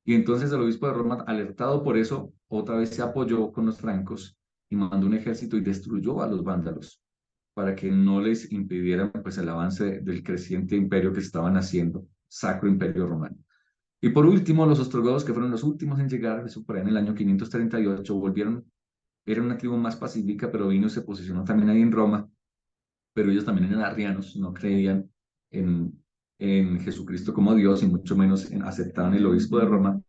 Y entonces el obispo de Roma, alertado por eso, otra vez se apoyó con los francos y mandó un ejército y destruyó a los vándalos para que no les impidieran pues el avance del creciente imperio que estaban haciendo, Sacro Imperio Romano. Y por último, los ostrogodos, que fueron los últimos en llegar, eso por ahí en el año 538, volvieron, era una tribu más pacífica, pero vino y se posicionó también ahí en Roma, pero ellos también eran arrianos, no creían en, en Jesucristo como Dios y mucho menos aceptaban el obispo de Roma.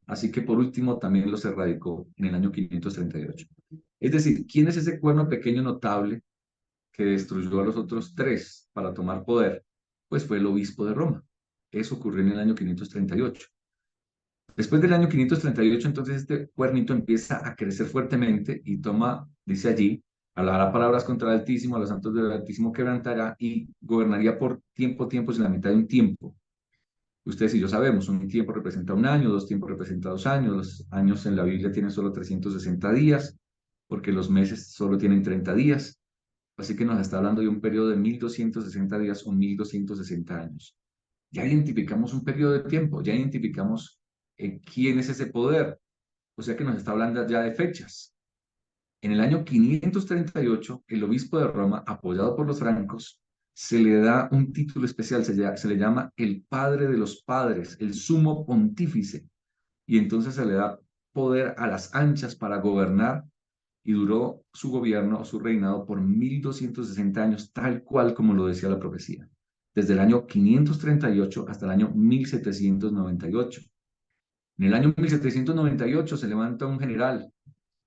Así que por último también los erradicó en el año 538. Es decir, ¿quién es ese cuerno pequeño notable que destruyó a los otros tres para tomar poder? Pues fue el obispo de Roma. Eso ocurrió en el año 538. Después del año 538, entonces este cuernito empieza a crecer fuertemente y toma, dice allí, hablará palabras contra el Altísimo, a los santos del Altísimo quebrantará y gobernaría por tiempos y la mitad de un tiempo. Ustedes y yo sabemos, un tiempo representa un año, dos tiempos representa 2 años, los años en la Biblia tienen solo 360 días, porque los meses solo tienen 30 días. Así que nos está hablando de un periodo de 1260 días o 1260 años. Ya identificamos un periodo de tiempo, ya identificamos quién es ese poder. O sea que nos está hablando ya de fechas. En el año 538, el obispo de Roma, apoyado por los francos, se le da un título especial, se le llama el padre de los padres, el sumo pontífice, y entonces se le da poder a las anchas para gobernar y duró su gobierno, su reinado por 1260 años, tal cual como lo decía la profecía, desde el año 538 hasta el año 1798. En el año 1798 se levanta un general,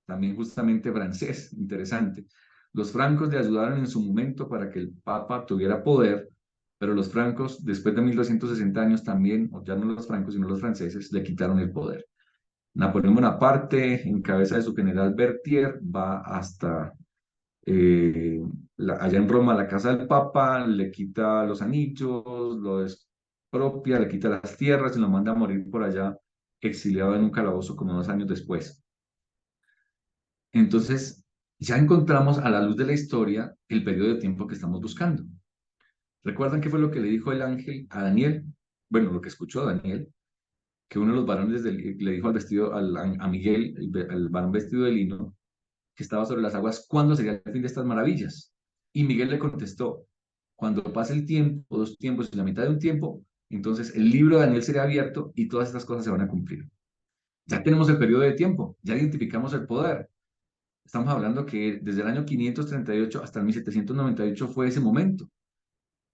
también justamente francés, interesante. Los francos le ayudaron en su momento para que el papa tuviera poder, pero los francos, después de 1260 años también, o ya no los francos, sino los franceses, le quitaron el poder. Napoleón Bonaparte, en cabeza de su general Berthier, va hasta eh, allá en Roma, la casa del Papa, le quita los anillos, lo expropia, le quita las tierras y lo manda a morir por allá, exiliado en un calabozo como 2 años después. Entonces, ya encontramos a la luz de la historia el periodo de tiempo que estamos buscando. ¿Recuerdan qué fue lo que le dijo el ángel a Daniel? Bueno, lo que escuchó Daniel, que uno de los varones le dijo al vestido, a Miguel, el varón vestido de lino, que estaba sobre las aguas, ¿cuándo sería el fin de estas maravillas? Y Miguel le contestó, cuando pase el tiempo, 2 tiempos y la mitad de un tiempo, entonces el libro de Daniel será abierto y todas estas cosas se van a cumplir. Ya tenemos el periodo de tiempo, ya identificamos el poder. Estamos hablando que desde el año 538 hasta el 1798 fue ese momento.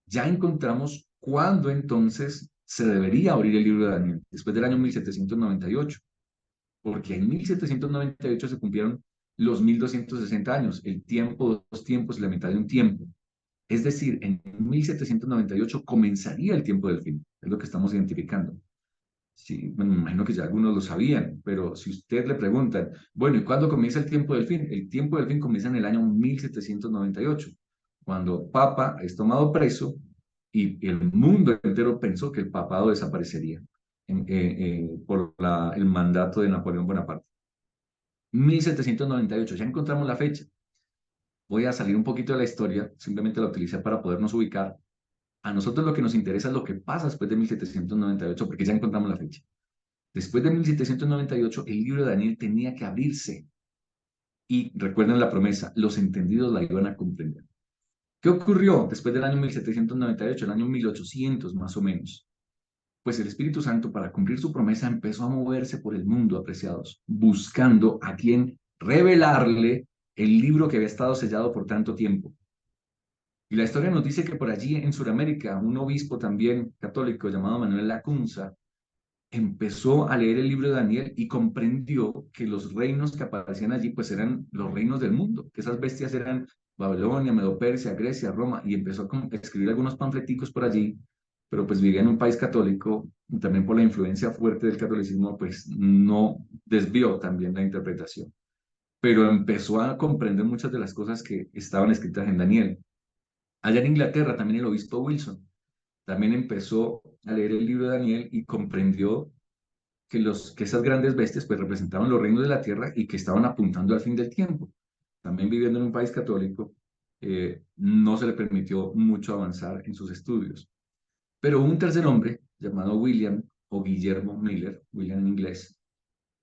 Ya encontramos cuándo entonces se debería abrir el libro de Daniel, después del año 1798, porque en 1798 se cumplieron los 1260 años, el tiempo, 2 tiempos y la mitad de un tiempo. Es decir, en 1798 comenzaría el tiempo del fin, es lo que estamos identificando. Sí, bueno, me imagino que ya algunos lo sabían, pero si usted le preguntan, bueno, ¿y cuándo comienza el tiempo del fin? El tiempo del fin comienza en el año 1798, cuando Papa es tomado preso y el mundo entero pensó que el papado desaparecería por el mandato de Napoleón Bonaparte. 1798, ya encontramos la fecha. Voy a salir un poquito de la historia, simplemente la utilicé para podernos ubicar. A nosotros lo que nos interesa es lo que pasa después de 1798, porque ya encontramos la fecha. Después de 1798, el libro de Daniel tenía que abrirse. Y recuerden la promesa, los entendidos la iban a comprender. ¿Qué ocurrió después del año 1798, el año 1800 más o menos? Pues el Espíritu Santo, para cumplir su promesa, empezó a moverse por el mundo, apreciados, buscando a quien revelarle el libro que había estado sellado por tanto tiempo. Y la historia nos dice que por allí en Sudamérica, un obispo también católico llamado Manuel Lacunza empezó a leer el libro de Daniel y comprendió que los reinos que aparecían allí pues eran los reinos del mundo, que esas bestias eran Babilonia, Medo-Persia, Grecia, Roma, y empezó a escribir algunos panfleticos por allí, pero pues vivía en un país católico y también por la influencia fuerte del catolicismo pues no desvió también la interpretación, pero empezó a comprender muchas de las cosas que estaban escritas en Daniel. Allá en Inglaterra también el obispo Wilson también empezó a leer el libro de Daniel y comprendió que esas grandes bestias pues representaban los reinos de la tierra y que estaban apuntando al fin del tiempo. También viviendo en un país católico, no se le permitió mucho avanzar en sus estudios. Pero hubo un tercer hombre llamado William o Guillermo Miller, William en inglés,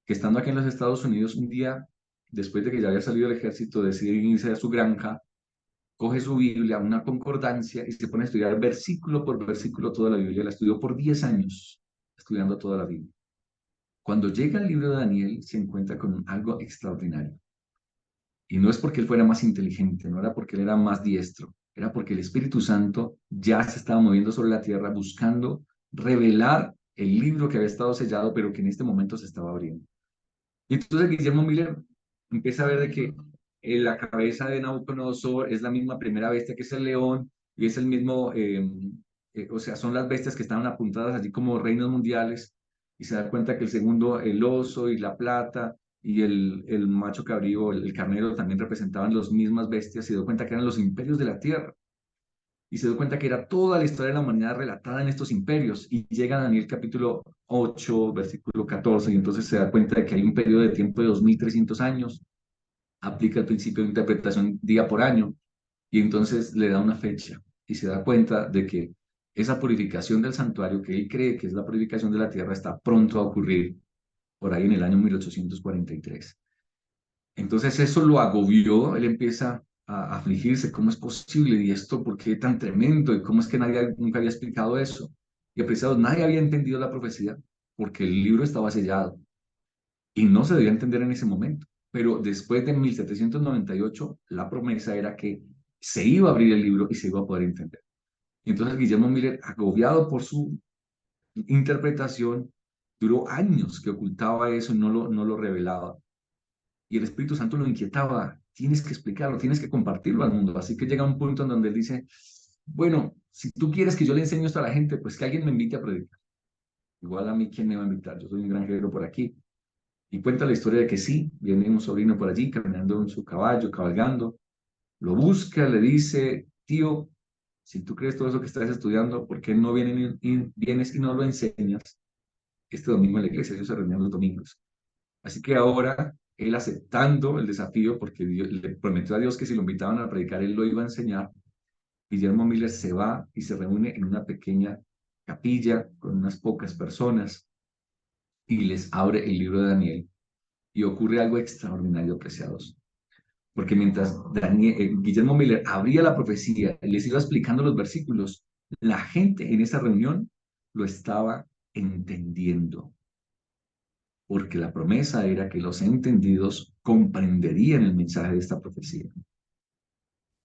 que estando aquí en los Estados Unidos un día, después de que ya había salido del ejército, decide irse a su granja, coge su Biblia, una concordancia, y se pone a estudiar versículo por versículo toda la Biblia. La estudió por 10 años, estudiando toda la Biblia. Cuando llega al libro de Daniel, se encuentra con algo extraordinario. Y no es porque él fuera más inteligente, no era porque él era más diestro, era porque el Espíritu Santo ya se estaba moviendo sobre la tierra buscando revelar el libro que había estado sellado, pero que en este momento se estaba abriendo. Y entonces Guillermo Miller empieza a ver de que la cabeza de Nabucodonosor es la misma primera bestia que es el león, y es el mismo, o sea, son las bestias que estaban apuntadas allí como reinos mundiales, y se da cuenta que el segundo, el oso y la plata, y el macho cabrío, el carnero, también representaban las mismas bestias, y se dio cuenta que eran los imperios de la tierra y se dio cuenta que era toda la historia de la humanidad relatada en estos imperios. Y llega a Daniel capítulo 8, versículo 14, y entonces se da cuenta de que hay un periodo de tiempo de 2300 años, aplica el principio de interpretación día por año, y entonces le da una fecha y se da cuenta de que esa purificación del santuario, que él cree que es la purificación de la tierra, está pronto a ocurrir por ahí en el año 1843. Entonces eso lo agobió, él empieza a afligirse, ¿cómo es posible? ¿Y esto por qué tan tremendo? ¿Y cómo es que nadie nunca había explicado eso? Y apreciados, nadie había entendido la profecía porque el libro estaba sellado y no se debía entender en ese momento. Pero después de 1798, la promesa era que se iba a abrir el libro y se iba a poder entender. Y entonces Guillermo Miller, agobiado por su interpretación, duró años que ocultaba eso y no lo revelaba. Y el Espíritu Santo lo inquietaba, tienes que explicarlo, tienes que compartirlo al mundo. Así que llega un punto en donde él dice, bueno, si tú quieres que yo le enseñe esto a la gente, pues que alguien me invite a predicar. Igual a mí, ¿quién me va a invitar? Yo soy un granjero por aquí. Y cuenta la historia de que sí, viene un sobrino por allí caminando en su caballo, cabalgando, lo busca, le dice, tío, si tú crees todo eso que estás estudiando, ¿por qué no vienes y no lo enseñas este domingo en la iglesia? Ellos se reunían los domingos. Así que ahora él aceptando el desafío, porque Dios, le prometió a Dios que si lo invitaban a predicar, él lo iba a enseñar, Guillermo Miller se va y se reúne en una pequeña capilla con unas pocas personas y les abre el libro de Daniel y ocurre algo extraordinario, apreciados. Porque mientras Guillermo Miller abría la profecía y les iba explicando los versículos, la gente en esa reunión lo estaba entendiendo, porque la promesa era que los entendidos comprenderían el mensaje de esta profecía.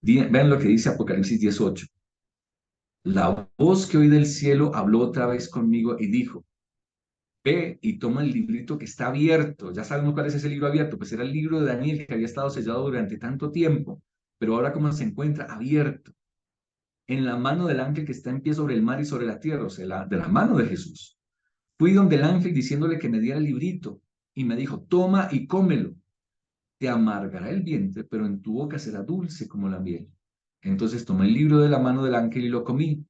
Vean lo que dice Apocalipsis 18. La voz que oí del cielo habló otra vez conmigo y dijo, ve y toma el librito que está abierto. Ya sabemos cuál es ese libro abierto, pues era el libro de Daniel que había estado sellado durante tanto tiempo, pero ahora como se encuentra abierto en la mano del ángel que está en pie sobre el mar y sobre la tierra, o sea, de la mano de Jesús. Fui donde el ángel diciéndole que me diera el librito y me dijo, toma y cómelo. Te amargará el vientre, pero en tu boca será dulce como la miel. Entonces tomé el libro de la mano del ángel y lo comí.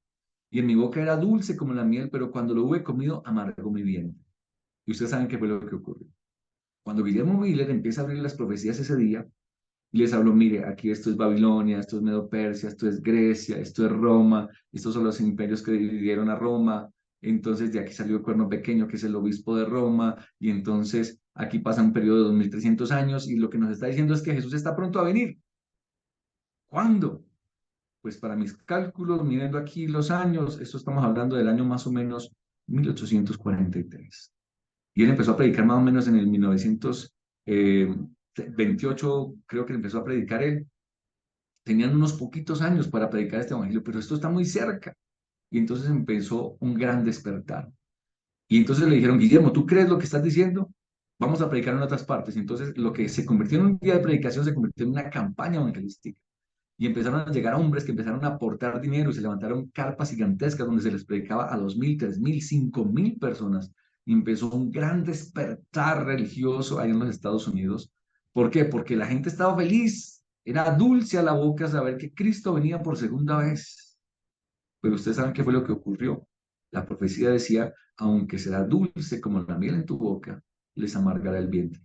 Y en mi boca era dulce como la miel, pero cuando lo hube comido, amargó mi vientre. Y ustedes saben qué fue lo que ocurrió. Cuando Guillermo Miller empieza a abrir las profecías ese día, y les habló, mire, aquí esto es Babilonia, esto es Medo-Persia, esto es Grecia, esto es Roma, estos son los imperios que dividieron a Roma, entonces de aquí salió el cuerno pequeño, que es el obispo de Roma, y entonces aquí pasa un periodo de 2300 años, y lo que nos está diciendo es que Jesús está pronto a venir. ¿Cuándo? Pues para mis cálculos, mirando aquí los años, esto estamos hablando del año más o menos 1843. Y él empezó a predicar más o menos en el 1928, creo que empezó a predicar él. Tenían unos poquitos años para predicar este evangelio, pero esto está muy cerca. Y entonces empezó un gran despertar. Y entonces le dijeron, Guillermo, ¿tú crees lo que estás diciendo? Vamos a predicar en otras partes. Y entonces lo que se convirtió en un día de predicación se convirtió en una campaña evangelística. Y empezaron a llegar hombres que empezaron a aportar dinero y se levantaron carpas gigantescas donde se les predicaba a 2000, 3000, 5000 personas. Y empezó un gran despertar religioso ahí en los Estados Unidos. ¿Por qué? Porque la gente estaba feliz. Era dulce a la boca saber que Cristo venía por segunda vez. Pero ustedes saben qué fue lo que ocurrió. La profecía decía, aunque será dulce como la miel en tu boca, les amargará el vientre.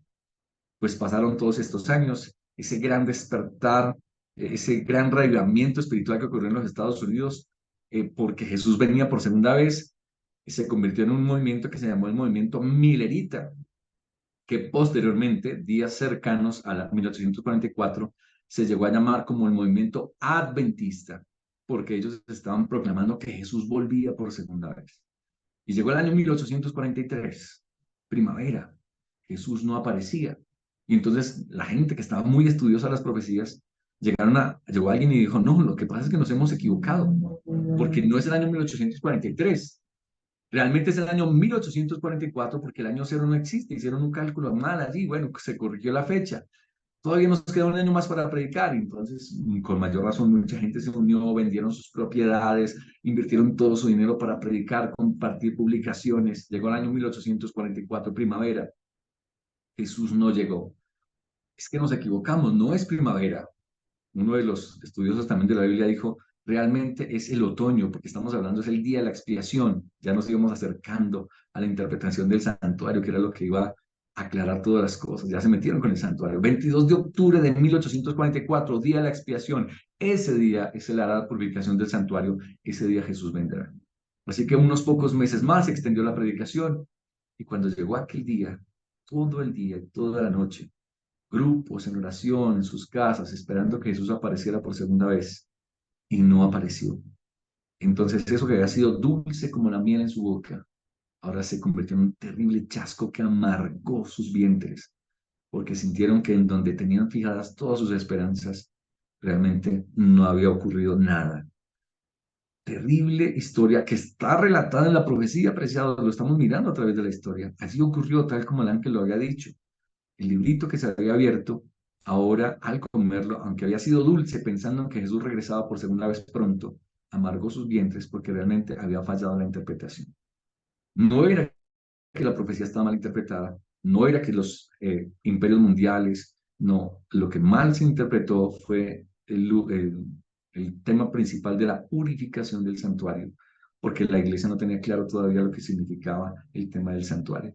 Pues pasaron todos estos años, ese gran despertar, ese gran reavivamiento espiritual que ocurrió en los Estados Unidos, porque Jesús venía por segunda vez, y se convirtió en un movimiento que se llamó el movimiento Millerita, que posteriormente, días cercanos a la 1844, se llegó a llamar como el movimiento adventista, porque ellos estaban proclamando que Jesús volvía por segunda vez. Y llegó el año 1843, primavera, Jesús no aparecía. Y entonces la gente que estaba muy estudiosa de las profecías, llegó alguien y dijo, no, lo que pasa es que nos hemos equivocado, porque no es el año 1843, realmente es el año 1844 porque el año cero no existe, hicieron un cálculo mal allí, bueno, se corrigió la fecha. Todavía nos queda un año más para predicar, entonces con mayor razón mucha gente se unió, vendieron sus propiedades, invirtieron todo su dinero para predicar, compartir publicaciones. Llegó el año 1844, primavera, Jesús no llegó. Es que nos equivocamos, no es primavera. Uno de los estudiosos también de la Biblia dijo, realmente es el otoño, porque estamos hablando, es el día de la expiación. Ya nos íbamos acercando a la interpretación del santuario, que era lo que iba a aclarar todas las cosas. Ya se metieron con el santuario. 22 de octubre de 1844, día de la expiación. Ese día es la purificación del santuario. Ese día Jesús vendrá. Así que unos pocos meses más se extendió la predicación. Y cuando llegó aquel día, todo el día y toda la noche, grupos en oración en sus casas, esperando que Jesús apareciera por segunda vez, y no apareció. Entonces eso que había sido dulce como la miel en su boca, ahora se convirtió en un terrible chasco que amargó sus vientres, porque sintieron que en donde tenían fijadas todas sus esperanzas, realmente no había ocurrido nada. Terrible historia que está relatada en la profecía, apreciados, lo estamos mirando a través de la historia. Así ocurrió tal como el ángel lo había dicho. El librito que se había abierto, ahora al comerlo, aunque había sido dulce pensando que Jesús regresaba por segunda vez pronto, amargó sus vientres porque realmente había fallado la interpretación. No era que la profecía estaba mal interpretada, no era que los imperios mundiales, no, lo que mal se interpretó fue el tema principal de la purificación del santuario, porque la iglesia no tenía claro todavía lo que significaba el tema del santuario.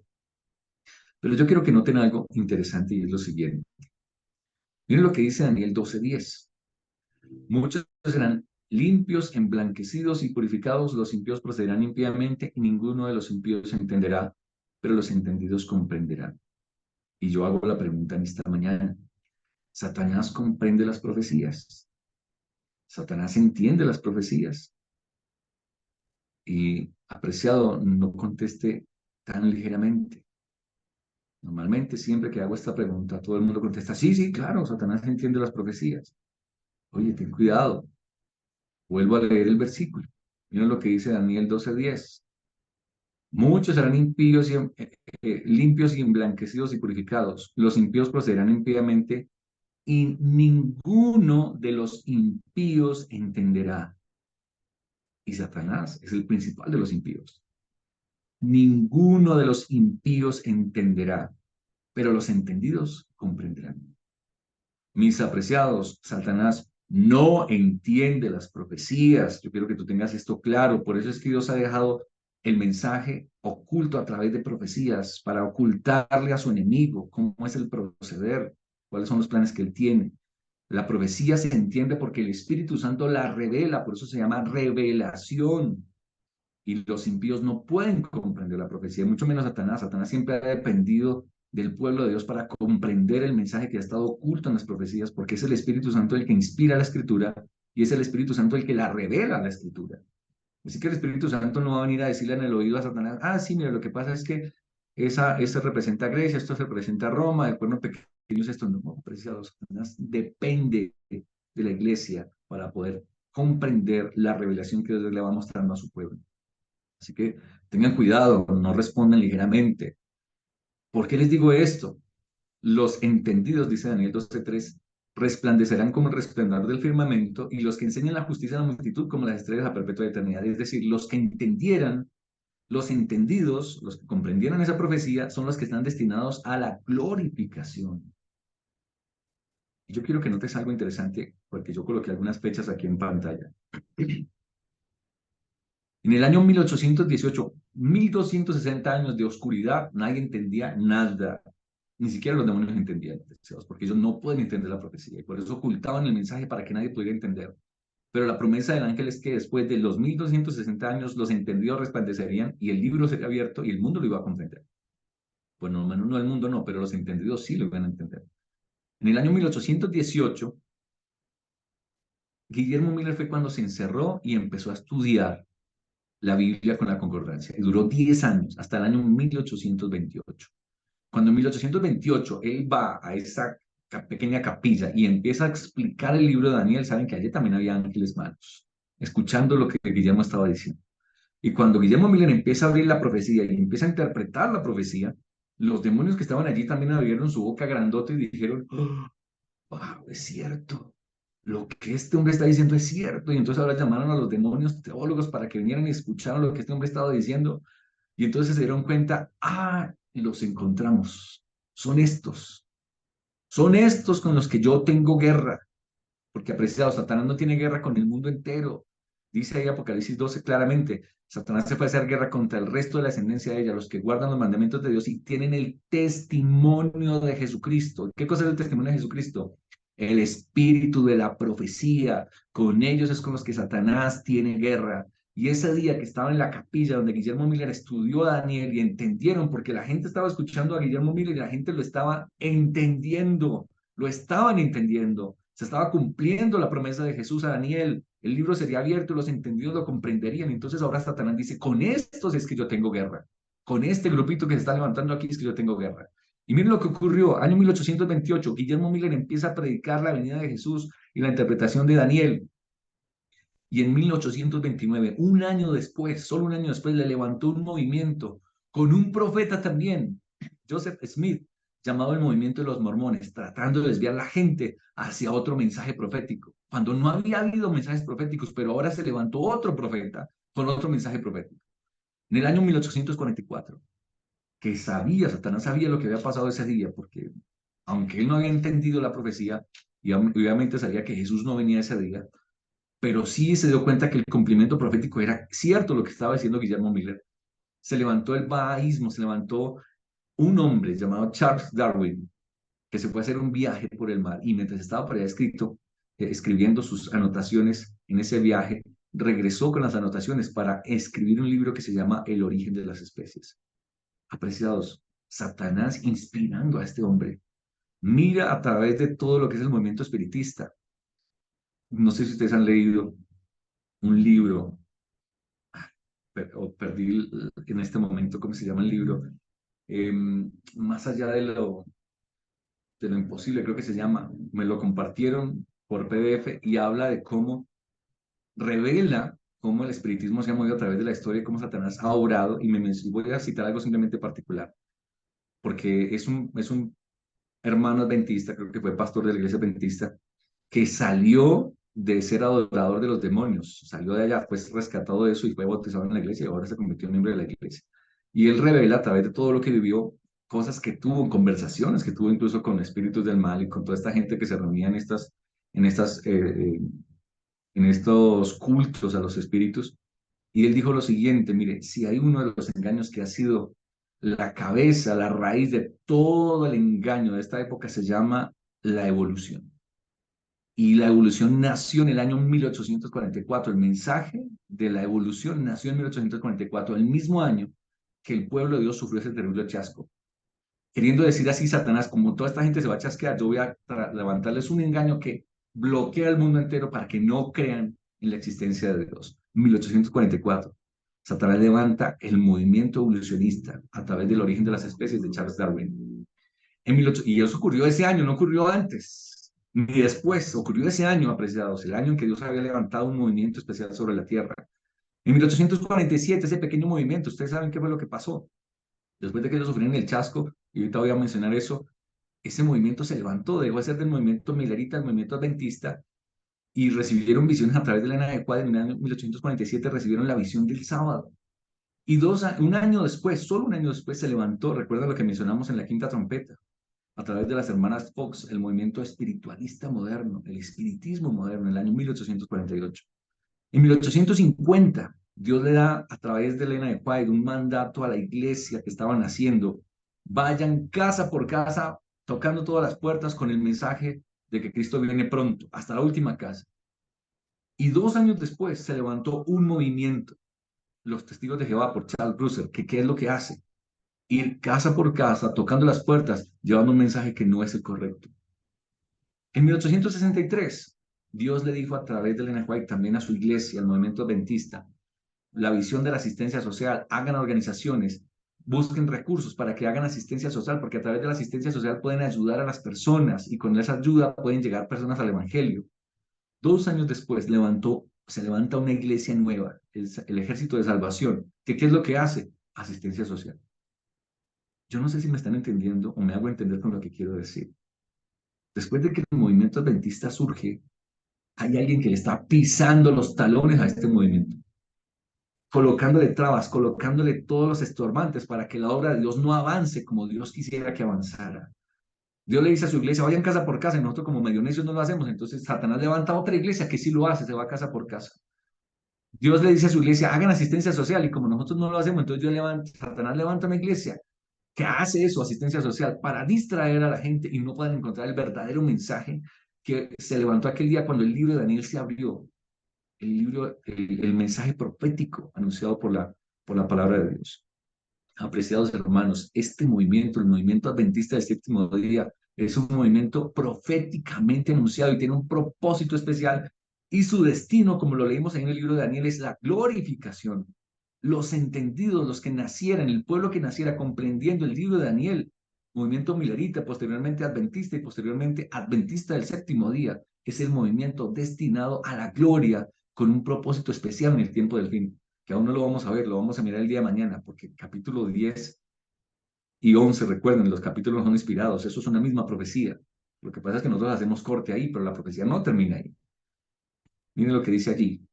Pero yo quiero que noten algo interesante y es lo siguiente. Miren lo que dice Daniel 12:10. Muchos serán limpios, emblanquecidos y purificados, los impíos procederán impíamente y ninguno de los impíos entenderá, pero los entendidos comprenderán. Y yo hago la pregunta en esta mañana. ¿Satanás comprende las profecías? ¿Satanás entiende las profecías? Y apreciado, no conteste tan ligeramente. Normalmente siempre que hago esta pregunta, todo el mundo contesta, sí, sí, claro, Satanás entiende las profecías. Oye, ten cuidado. Vuelvo a leer el versículo. Miren lo que dice Daniel 12:10. Muchos serán impíos y, limpios y emblanquecidos y purificados. Los impíos procederán impíamente y ninguno de los impíos entenderá. Y Satanás es el principal de los impíos. Ninguno de los impíos entenderá, pero los entendidos comprenderán. Mis apreciados, Satanás no entiende las profecías. Yo quiero que tú tengas esto claro. Por eso es que Dios ha dejado el mensaje oculto a través de profecías para ocultarle a su enemigo cómo es el proceder, cuáles son los planes que él tiene. La profecía se entiende porque el Espíritu Santo la revela, por eso se llama revelación. Y los impíos no pueden comprender la profecía, mucho menos Satanás. Satanás siempre ha dependido del pueblo de Dios para comprender el mensaje que ha estado oculto en las profecías, porque es el Espíritu Santo el que inspira la Escritura y es el Espíritu Santo el que la revela la Escritura. Así que el Espíritu Santo no va a venir a decirle en el oído a Satanás, ah, sí, mira, lo que pasa es que esa representa a Grecia, esto representa a Roma, el cuerno pequeño es esto. No, preciados, Satanás depende de la iglesia para poder comprender la revelación que Dios le va mostrando a su pueblo. Así que tengan cuidado, no respondan ligeramente. ¿Por qué les digo esto? Los entendidos, dice Daniel 12:3, resplandecerán como el resplandor del firmamento y los que enseñan la justicia a la multitud como las estrellas a perpetua eternidad. Es decir, los que entendieran, los entendidos, los que comprendieran esa profecía, son los que están destinados a la glorificación. Y yo quiero que notes algo interesante, porque yo coloqué algunas fechas aquí en pantalla. En el año 1818, 1260 años de oscuridad, nadie entendía nada. Ni siquiera los demonios entendían, porque ellos no pueden entender la profecía y por eso ocultaban el mensaje para que nadie pudiera entender. pero la promesa del ángel es que después de los 1260 años los entendidos resplandecerían y el libro sería abierto y el mundo lo iba a comprender. Pues no, no el mundo no, pero los entendidos sí lo iban a entender. En el año 1818, Guillermo Miller fue cuando se encerró y empezó a estudiar la Biblia con la concordancia. Y duró 10 años, hasta el año 1828. Cuando en 1828 él va a esa pequeña capilla y empieza a explicar el libro de Daniel, saben que allí también había ángeles malos, escuchando lo que Guillermo estaba diciendo. Y cuando Guillermo Miller empieza a abrir la profecía y empieza a interpretar la profecía, los demonios que estaban allí también abrieron su boca grandota y dijeron, wow, es cierto. Lo que este hombre está diciendo es cierto. Y entonces ahora llamaron a los demonios teólogos para que vinieran y escucharan lo que este hombre estaba diciendo. Y entonces se dieron cuenta, los encontramos. Son estos. Son estos con los que yo tengo guerra. Porque apreciado, Satanás no tiene guerra con el mundo entero. Dice ahí Apocalipsis 12 claramente, Satanás se puede hacer guerra contra el resto de la ascendencia de ella, los que guardan los mandamientos de Dios y tienen el testimonio de Jesucristo. ¿Qué cosa es el testimonio de Jesucristo? El espíritu de la profecía. Con ellos es con los que Satanás tiene guerra. Y ese día que estaba en la capilla donde Guillermo Miller estudió a Daniel y entendieron, porque la gente estaba escuchando a Guillermo Miller y la gente lo estaba entendiendo, lo estaban entendiendo. Se estaba cumpliendo la promesa de Jesús a Daniel. El libro sería abierto y los entendidos lo comprenderían. Entonces ahora Satanás dice, con estos es que yo tengo guerra. Con este grupito que se está levantando aquí es que yo tengo guerra. Y miren lo que ocurrió. Año 1828, Guillermo Miller empieza a predicar la venida de Jesús y la interpretación de Daniel. Y en 1829, un año después, solo un año después, le levantó un movimiento con un profeta también, Joseph Smith, llamado el movimiento de los mormones, tratando de desviar la gente hacia otro mensaje profético, cuando no había habido mensajes proféticos, pero ahora se levantó otro profeta con otro mensaje profético. En el año 1844, que sabía, Satanás sabía lo que había pasado ese día, porque aunque él no había entendido la profecía, y obviamente sabía que Jesús no venía ese día, pero sí se dio cuenta que el cumplimiento profético era cierto lo que estaba diciendo Guillermo Miller. Se levantó el bahaísmo, se levantó un hombre llamado Charles Darwin, que se fue a hacer un viaje por el mar y mientras estaba por allá escribiendo sus anotaciones en ese viaje, regresó con las anotaciones para escribir un libro que se llama El origen de las especies. Apreciados, Satanás inspirando a este hombre. Mira a través de todo lo que es el movimiento espiritista. No sé si ustedes han leído un libro o perdí en este momento cómo se llama el libro, eh, más allá de lo imposible, creo que se llama, me lo compartieron por PDF y habla de cómo revela cómo el espiritismo se ha movido a través de la historia y cómo Satanás ha obrado, y voy a citar algo simplemente particular, porque es un hermano adventista, creo que fue pastor de la iglesia adventista, que salió de ser adorador de los demonios, salió de allá, pues rescatado de eso y fue bautizado en la iglesia y ahora se convirtió en miembro de la iglesia. Y él revela a través de todo lo que vivió, cosas que tuvo, conversaciones que tuvo incluso con espíritus del mal y con toda esta gente que se reunía en estas, en estos cultos a los espíritus. Y él dijo lo siguiente, mire, si hay uno de los engaños que ha sido la cabeza, la raíz de todo el engaño de esta época, se llama la evolución. Y la evolución nació en el año 1844. El mensaje de la evolución nació en 1844, el mismo año que el pueblo de Dios sufrió ese terrible chasco. Queriendo decir así, Satanás, como toda esta gente se va a chasquear, yo voy a levantarles un engaño que bloquea el mundo entero para que no crean en la existencia de Dios. 1844. Satanás levanta el movimiento evolucionista a través del origen de las especies de Charles Darwin. Y eso ocurrió ese año, no ocurrió antes, ni después, ocurrió ese año, apreciados, el año en que Dios había levantado un movimiento especial sobre la tierra. En 1847, ese pequeño movimiento, ustedes saben qué fue lo que pasó. Después de que ellos sufrieron el chasco, y ahorita voy a mencionar eso, ese movimiento se levantó, dejó de ser del movimiento milerita, del movimiento adventista, y recibieron visiones a través de la NADECUA. En el año 1847 recibieron la visión del sábado. Y un año después, solo un año después, se levantó, recuerda lo que mencionamos en la quinta trompeta, a través de las hermanas Fox, el movimiento espiritualista moderno, el espiritismo moderno, en el año 1848. En 1850, Dios le da a través de Elena de White un mandato a la iglesia que estaban haciendo. Vayan casa por casa, tocando todas las puertas con el mensaje de que Cristo viene pronto, hasta la última casa. Y 2 años después se levantó un movimiento, los Testigos de Jehová por Charles Russell, que ¿qué es lo que hace? Ir casa por casa, tocando las puertas, llevando un mensaje que no es el correcto. En 1863, Dios le dijo a través de Elena White también a su iglesia, al movimiento adventista, la visión de la asistencia social, hagan organizaciones, busquen recursos para que hagan asistencia social, porque a través de la asistencia social pueden ayudar a las personas y con esa ayuda pueden llegar personas al Evangelio. 2 años después se levanta una iglesia nueva, el Ejército de Salvación, que ¿qué es lo que hace? Asistencia social. Yo no sé si me están entendiendo o me hago entender con lo que quiero decir. Después de que el movimiento adventista surge, hay alguien que le está pisando los talones a este movimiento, colocándole trabas, colocándole todos los estorbantes para que la obra de Dios no avance como Dios quisiera que avanzara. Dios le dice a su iglesia, vayan casa por casa, y nosotros como medio necios no lo hacemos. Entonces Satanás levanta otra iglesia que sí lo hace, se va casa por casa. Dios le dice a su iglesia, hagan asistencia social, y como nosotros no lo hacemos, entonces Satanás levanta una iglesia que hace eso, asistencia social, para distraer a la gente y no puedan encontrar el verdadero mensaje que se levantó aquel día cuando el libro de Daniel se abrió, el mensaje profético anunciado por la palabra de Dios. Apreciados hermanos, este movimiento, el movimiento adventista del séptimo día, es un movimiento proféticamente anunciado y tiene un propósito especial y su destino, como lo leímos en el libro de Daniel, es la glorificación. Los entendidos, los que nacieran, el pueblo que naciera comprendiendo el libro de Daniel, movimiento milerita, posteriormente adventista y posteriormente adventista del séptimo día, es el movimiento destinado a la gloria con un propósito especial en el tiempo del fin, que aún no lo vamos a ver, lo vamos a mirar el día de mañana, porque capítulo 10 y 11, recuerden, los capítulos son inspirados, eso es una misma profecía. Lo que pasa es que nosotros hacemos corte ahí, pero la profecía no termina ahí. Miren lo que dice allí.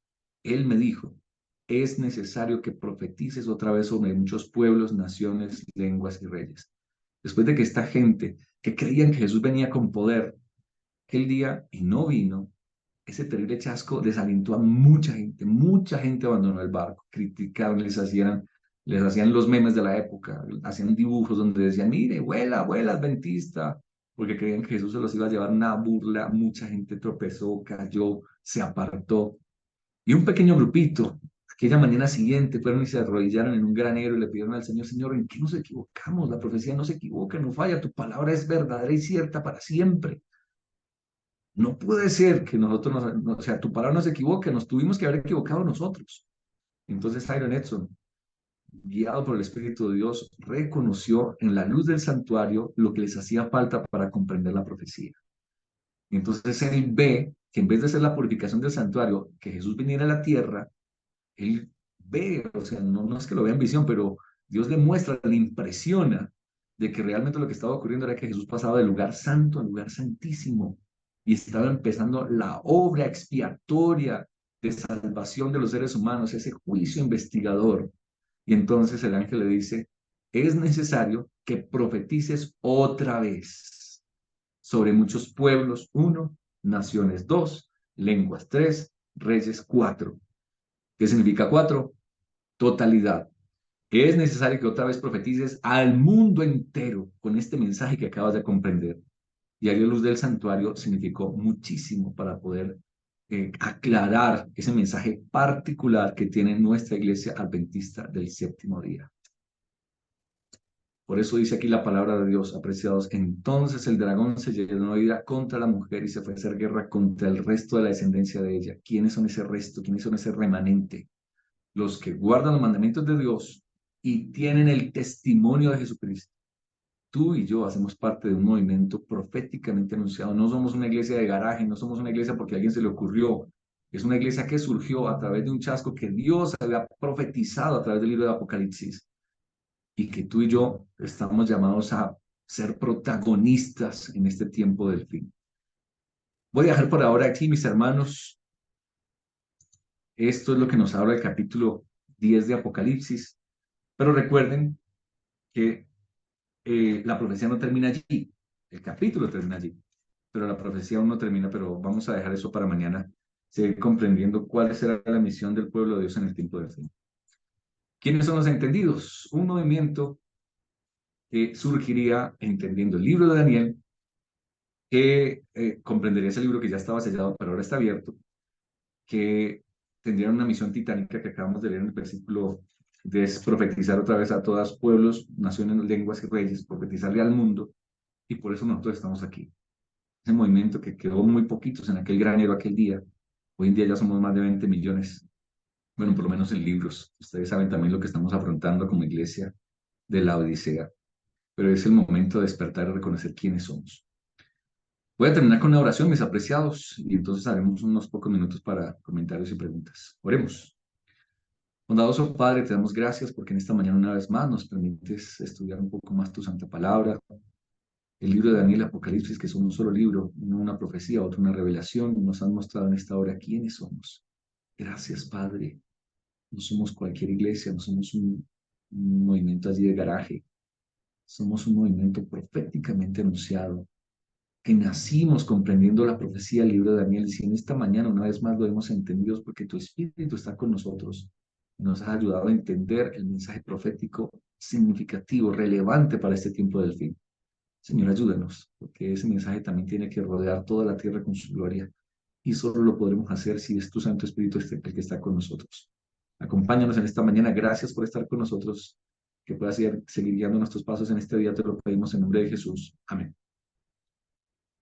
Él me dijo, es necesario que profetices otra vez sobre muchos pueblos, naciones, lenguas y reyes. Después de que esta gente que creían que Jesús venía con poder, aquel día y no vino, ese terrible chasco desalentó a mucha gente abandonó el barco, criticaron, les hacían los memes de la época, hacían dibujos donde decían, mire, vuela, vuela, adventista, porque creían que Jesús se los iba a llevar una burla, mucha gente tropezó, cayó, se apartó, y un pequeño grupito, aquella mañana siguiente, fueron y se arrodillaron en un granero y le pidieron al Señor, Señor, ¿en qué nos equivocamos? La profecía no se equivoca, no falla, tu palabra es verdadera y cierta para siempre. No puede ser que nosotros, o sea, tu palabra no se equivoque, nos tuvimos que haber equivocado nosotros. Entonces Tyron Edson, guiado por el Espíritu de Dios, reconoció en la luz del santuario lo que les hacía falta para comprender la profecía. Y entonces él ve que en vez de ser la purificación del santuario, que Jesús viniera a la tierra, él ve, o sea, no es que lo vea en visión, pero Dios le muestra, le impresiona de que realmente lo que estaba ocurriendo era que Jesús pasaba del lugar santo al lugar santísimo y estaba empezando la obra expiatoria de salvación de los seres humanos, ese juicio investigador. Y entonces el ángel le dice, es necesario que profetices otra vez sobre muchos pueblos, 1, naciones, 2, lenguas, 3, reyes, 4. ¿Qué significa 4? Totalidad. Es necesario que otra vez profetices al mundo entero con este mensaje que acabas de comprender. Y ahí la luz del santuario significó muchísimo para poder aclarar ese mensaje particular que tiene nuestra iglesia adventista del séptimo día. Por eso dice aquí la palabra de Dios, apreciados. Entonces el dragón se llenó de ira contra la mujer y se fue a hacer guerra contra el resto de la descendencia de ella. ¿Quiénes son ese resto? ¿Quiénes son ese remanente? Los que guardan los mandamientos de Dios y tienen el testimonio de Jesucristo. Tú y yo hacemos parte de un movimiento proféticamente anunciado. No somos una iglesia de garaje, no somos una iglesia porque a alguien se le ocurrió. Es una iglesia que surgió a través de un chasco que Dios había profetizado a través del libro de Apocalipsis y que tú y yo estamos llamados a ser protagonistas en este tiempo del fin. Voy a dejar por ahora aquí, mis hermanos. Esto es lo que nos habla el capítulo 10 de Apocalipsis. Pero recuerden que la profecía no termina allí, el capítulo termina allí, pero la profecía aún no termina, pero vamos a dejar eso para mañana, seguir comprendiendo cuál será la misión del pueblo de Dios en el tiempo del fin. ¿Quiénes son los entendidos? Un movimiento que surgiría entendiendo el libro de Daniel, que comprendería ese libro que ya estaba sellado, pero ahora está abierto, que tendrían una misión titánica que acabamos de leer en el versículo, de profetizar otra vez a todos pueblos, naciones, lenguas y reyes, profetizarle al mundo, y por eso nosotros estamos aquí. Ese movimiento que quedó muy poquitos en aquel granero aquel día, hoy en día ya somos más de 20 millones, bueno, por lo menos en libros. Ustedes saben también lo que estamos afrontando como iglesia de la Odisea, pero es el momento de despertar y reconocer quiénes somos. Voy a terminar con una oración, mis apreciados, y entonces haremos unos pocos minutos para comentarios y preguntas. Oremos. Bondadoso Padre, te damos gracias porque en esta mañana una vez más nos permites estudiar un poco más tu santa palabra, el libro de Daniel, Apocalipsis, que son un solo libro, uno una profecía, otro una revelación, y nos han mostrado en esta hora quiénes somos. Gracias, Padre. No somos cualquier iglesia, no somos un movimiento allí de garaje, somos un movimiento proféticamente anunciado, que nacimos comprendiendo la profecía del libro de Daniel, y si en esta mañana una vez más lo hemos entendido porque tu Espíritu está con nosotros, nos has ayudado a entender el mensaje profético significativo, relevante para este tiempo del fin. Señor, ayúdanos, porque ese mensaje también tiene que rodear toda la tierra con su gloria, y solo lo podremos hacer si es tu Santo Espíritu el que está con nosotros. Acompáñanos en esta mañana, gracias por estar con nosotros, que puedas seguir guiando nuestros pasos en este día, te lo pedimos en nombre de Jesús. Amén.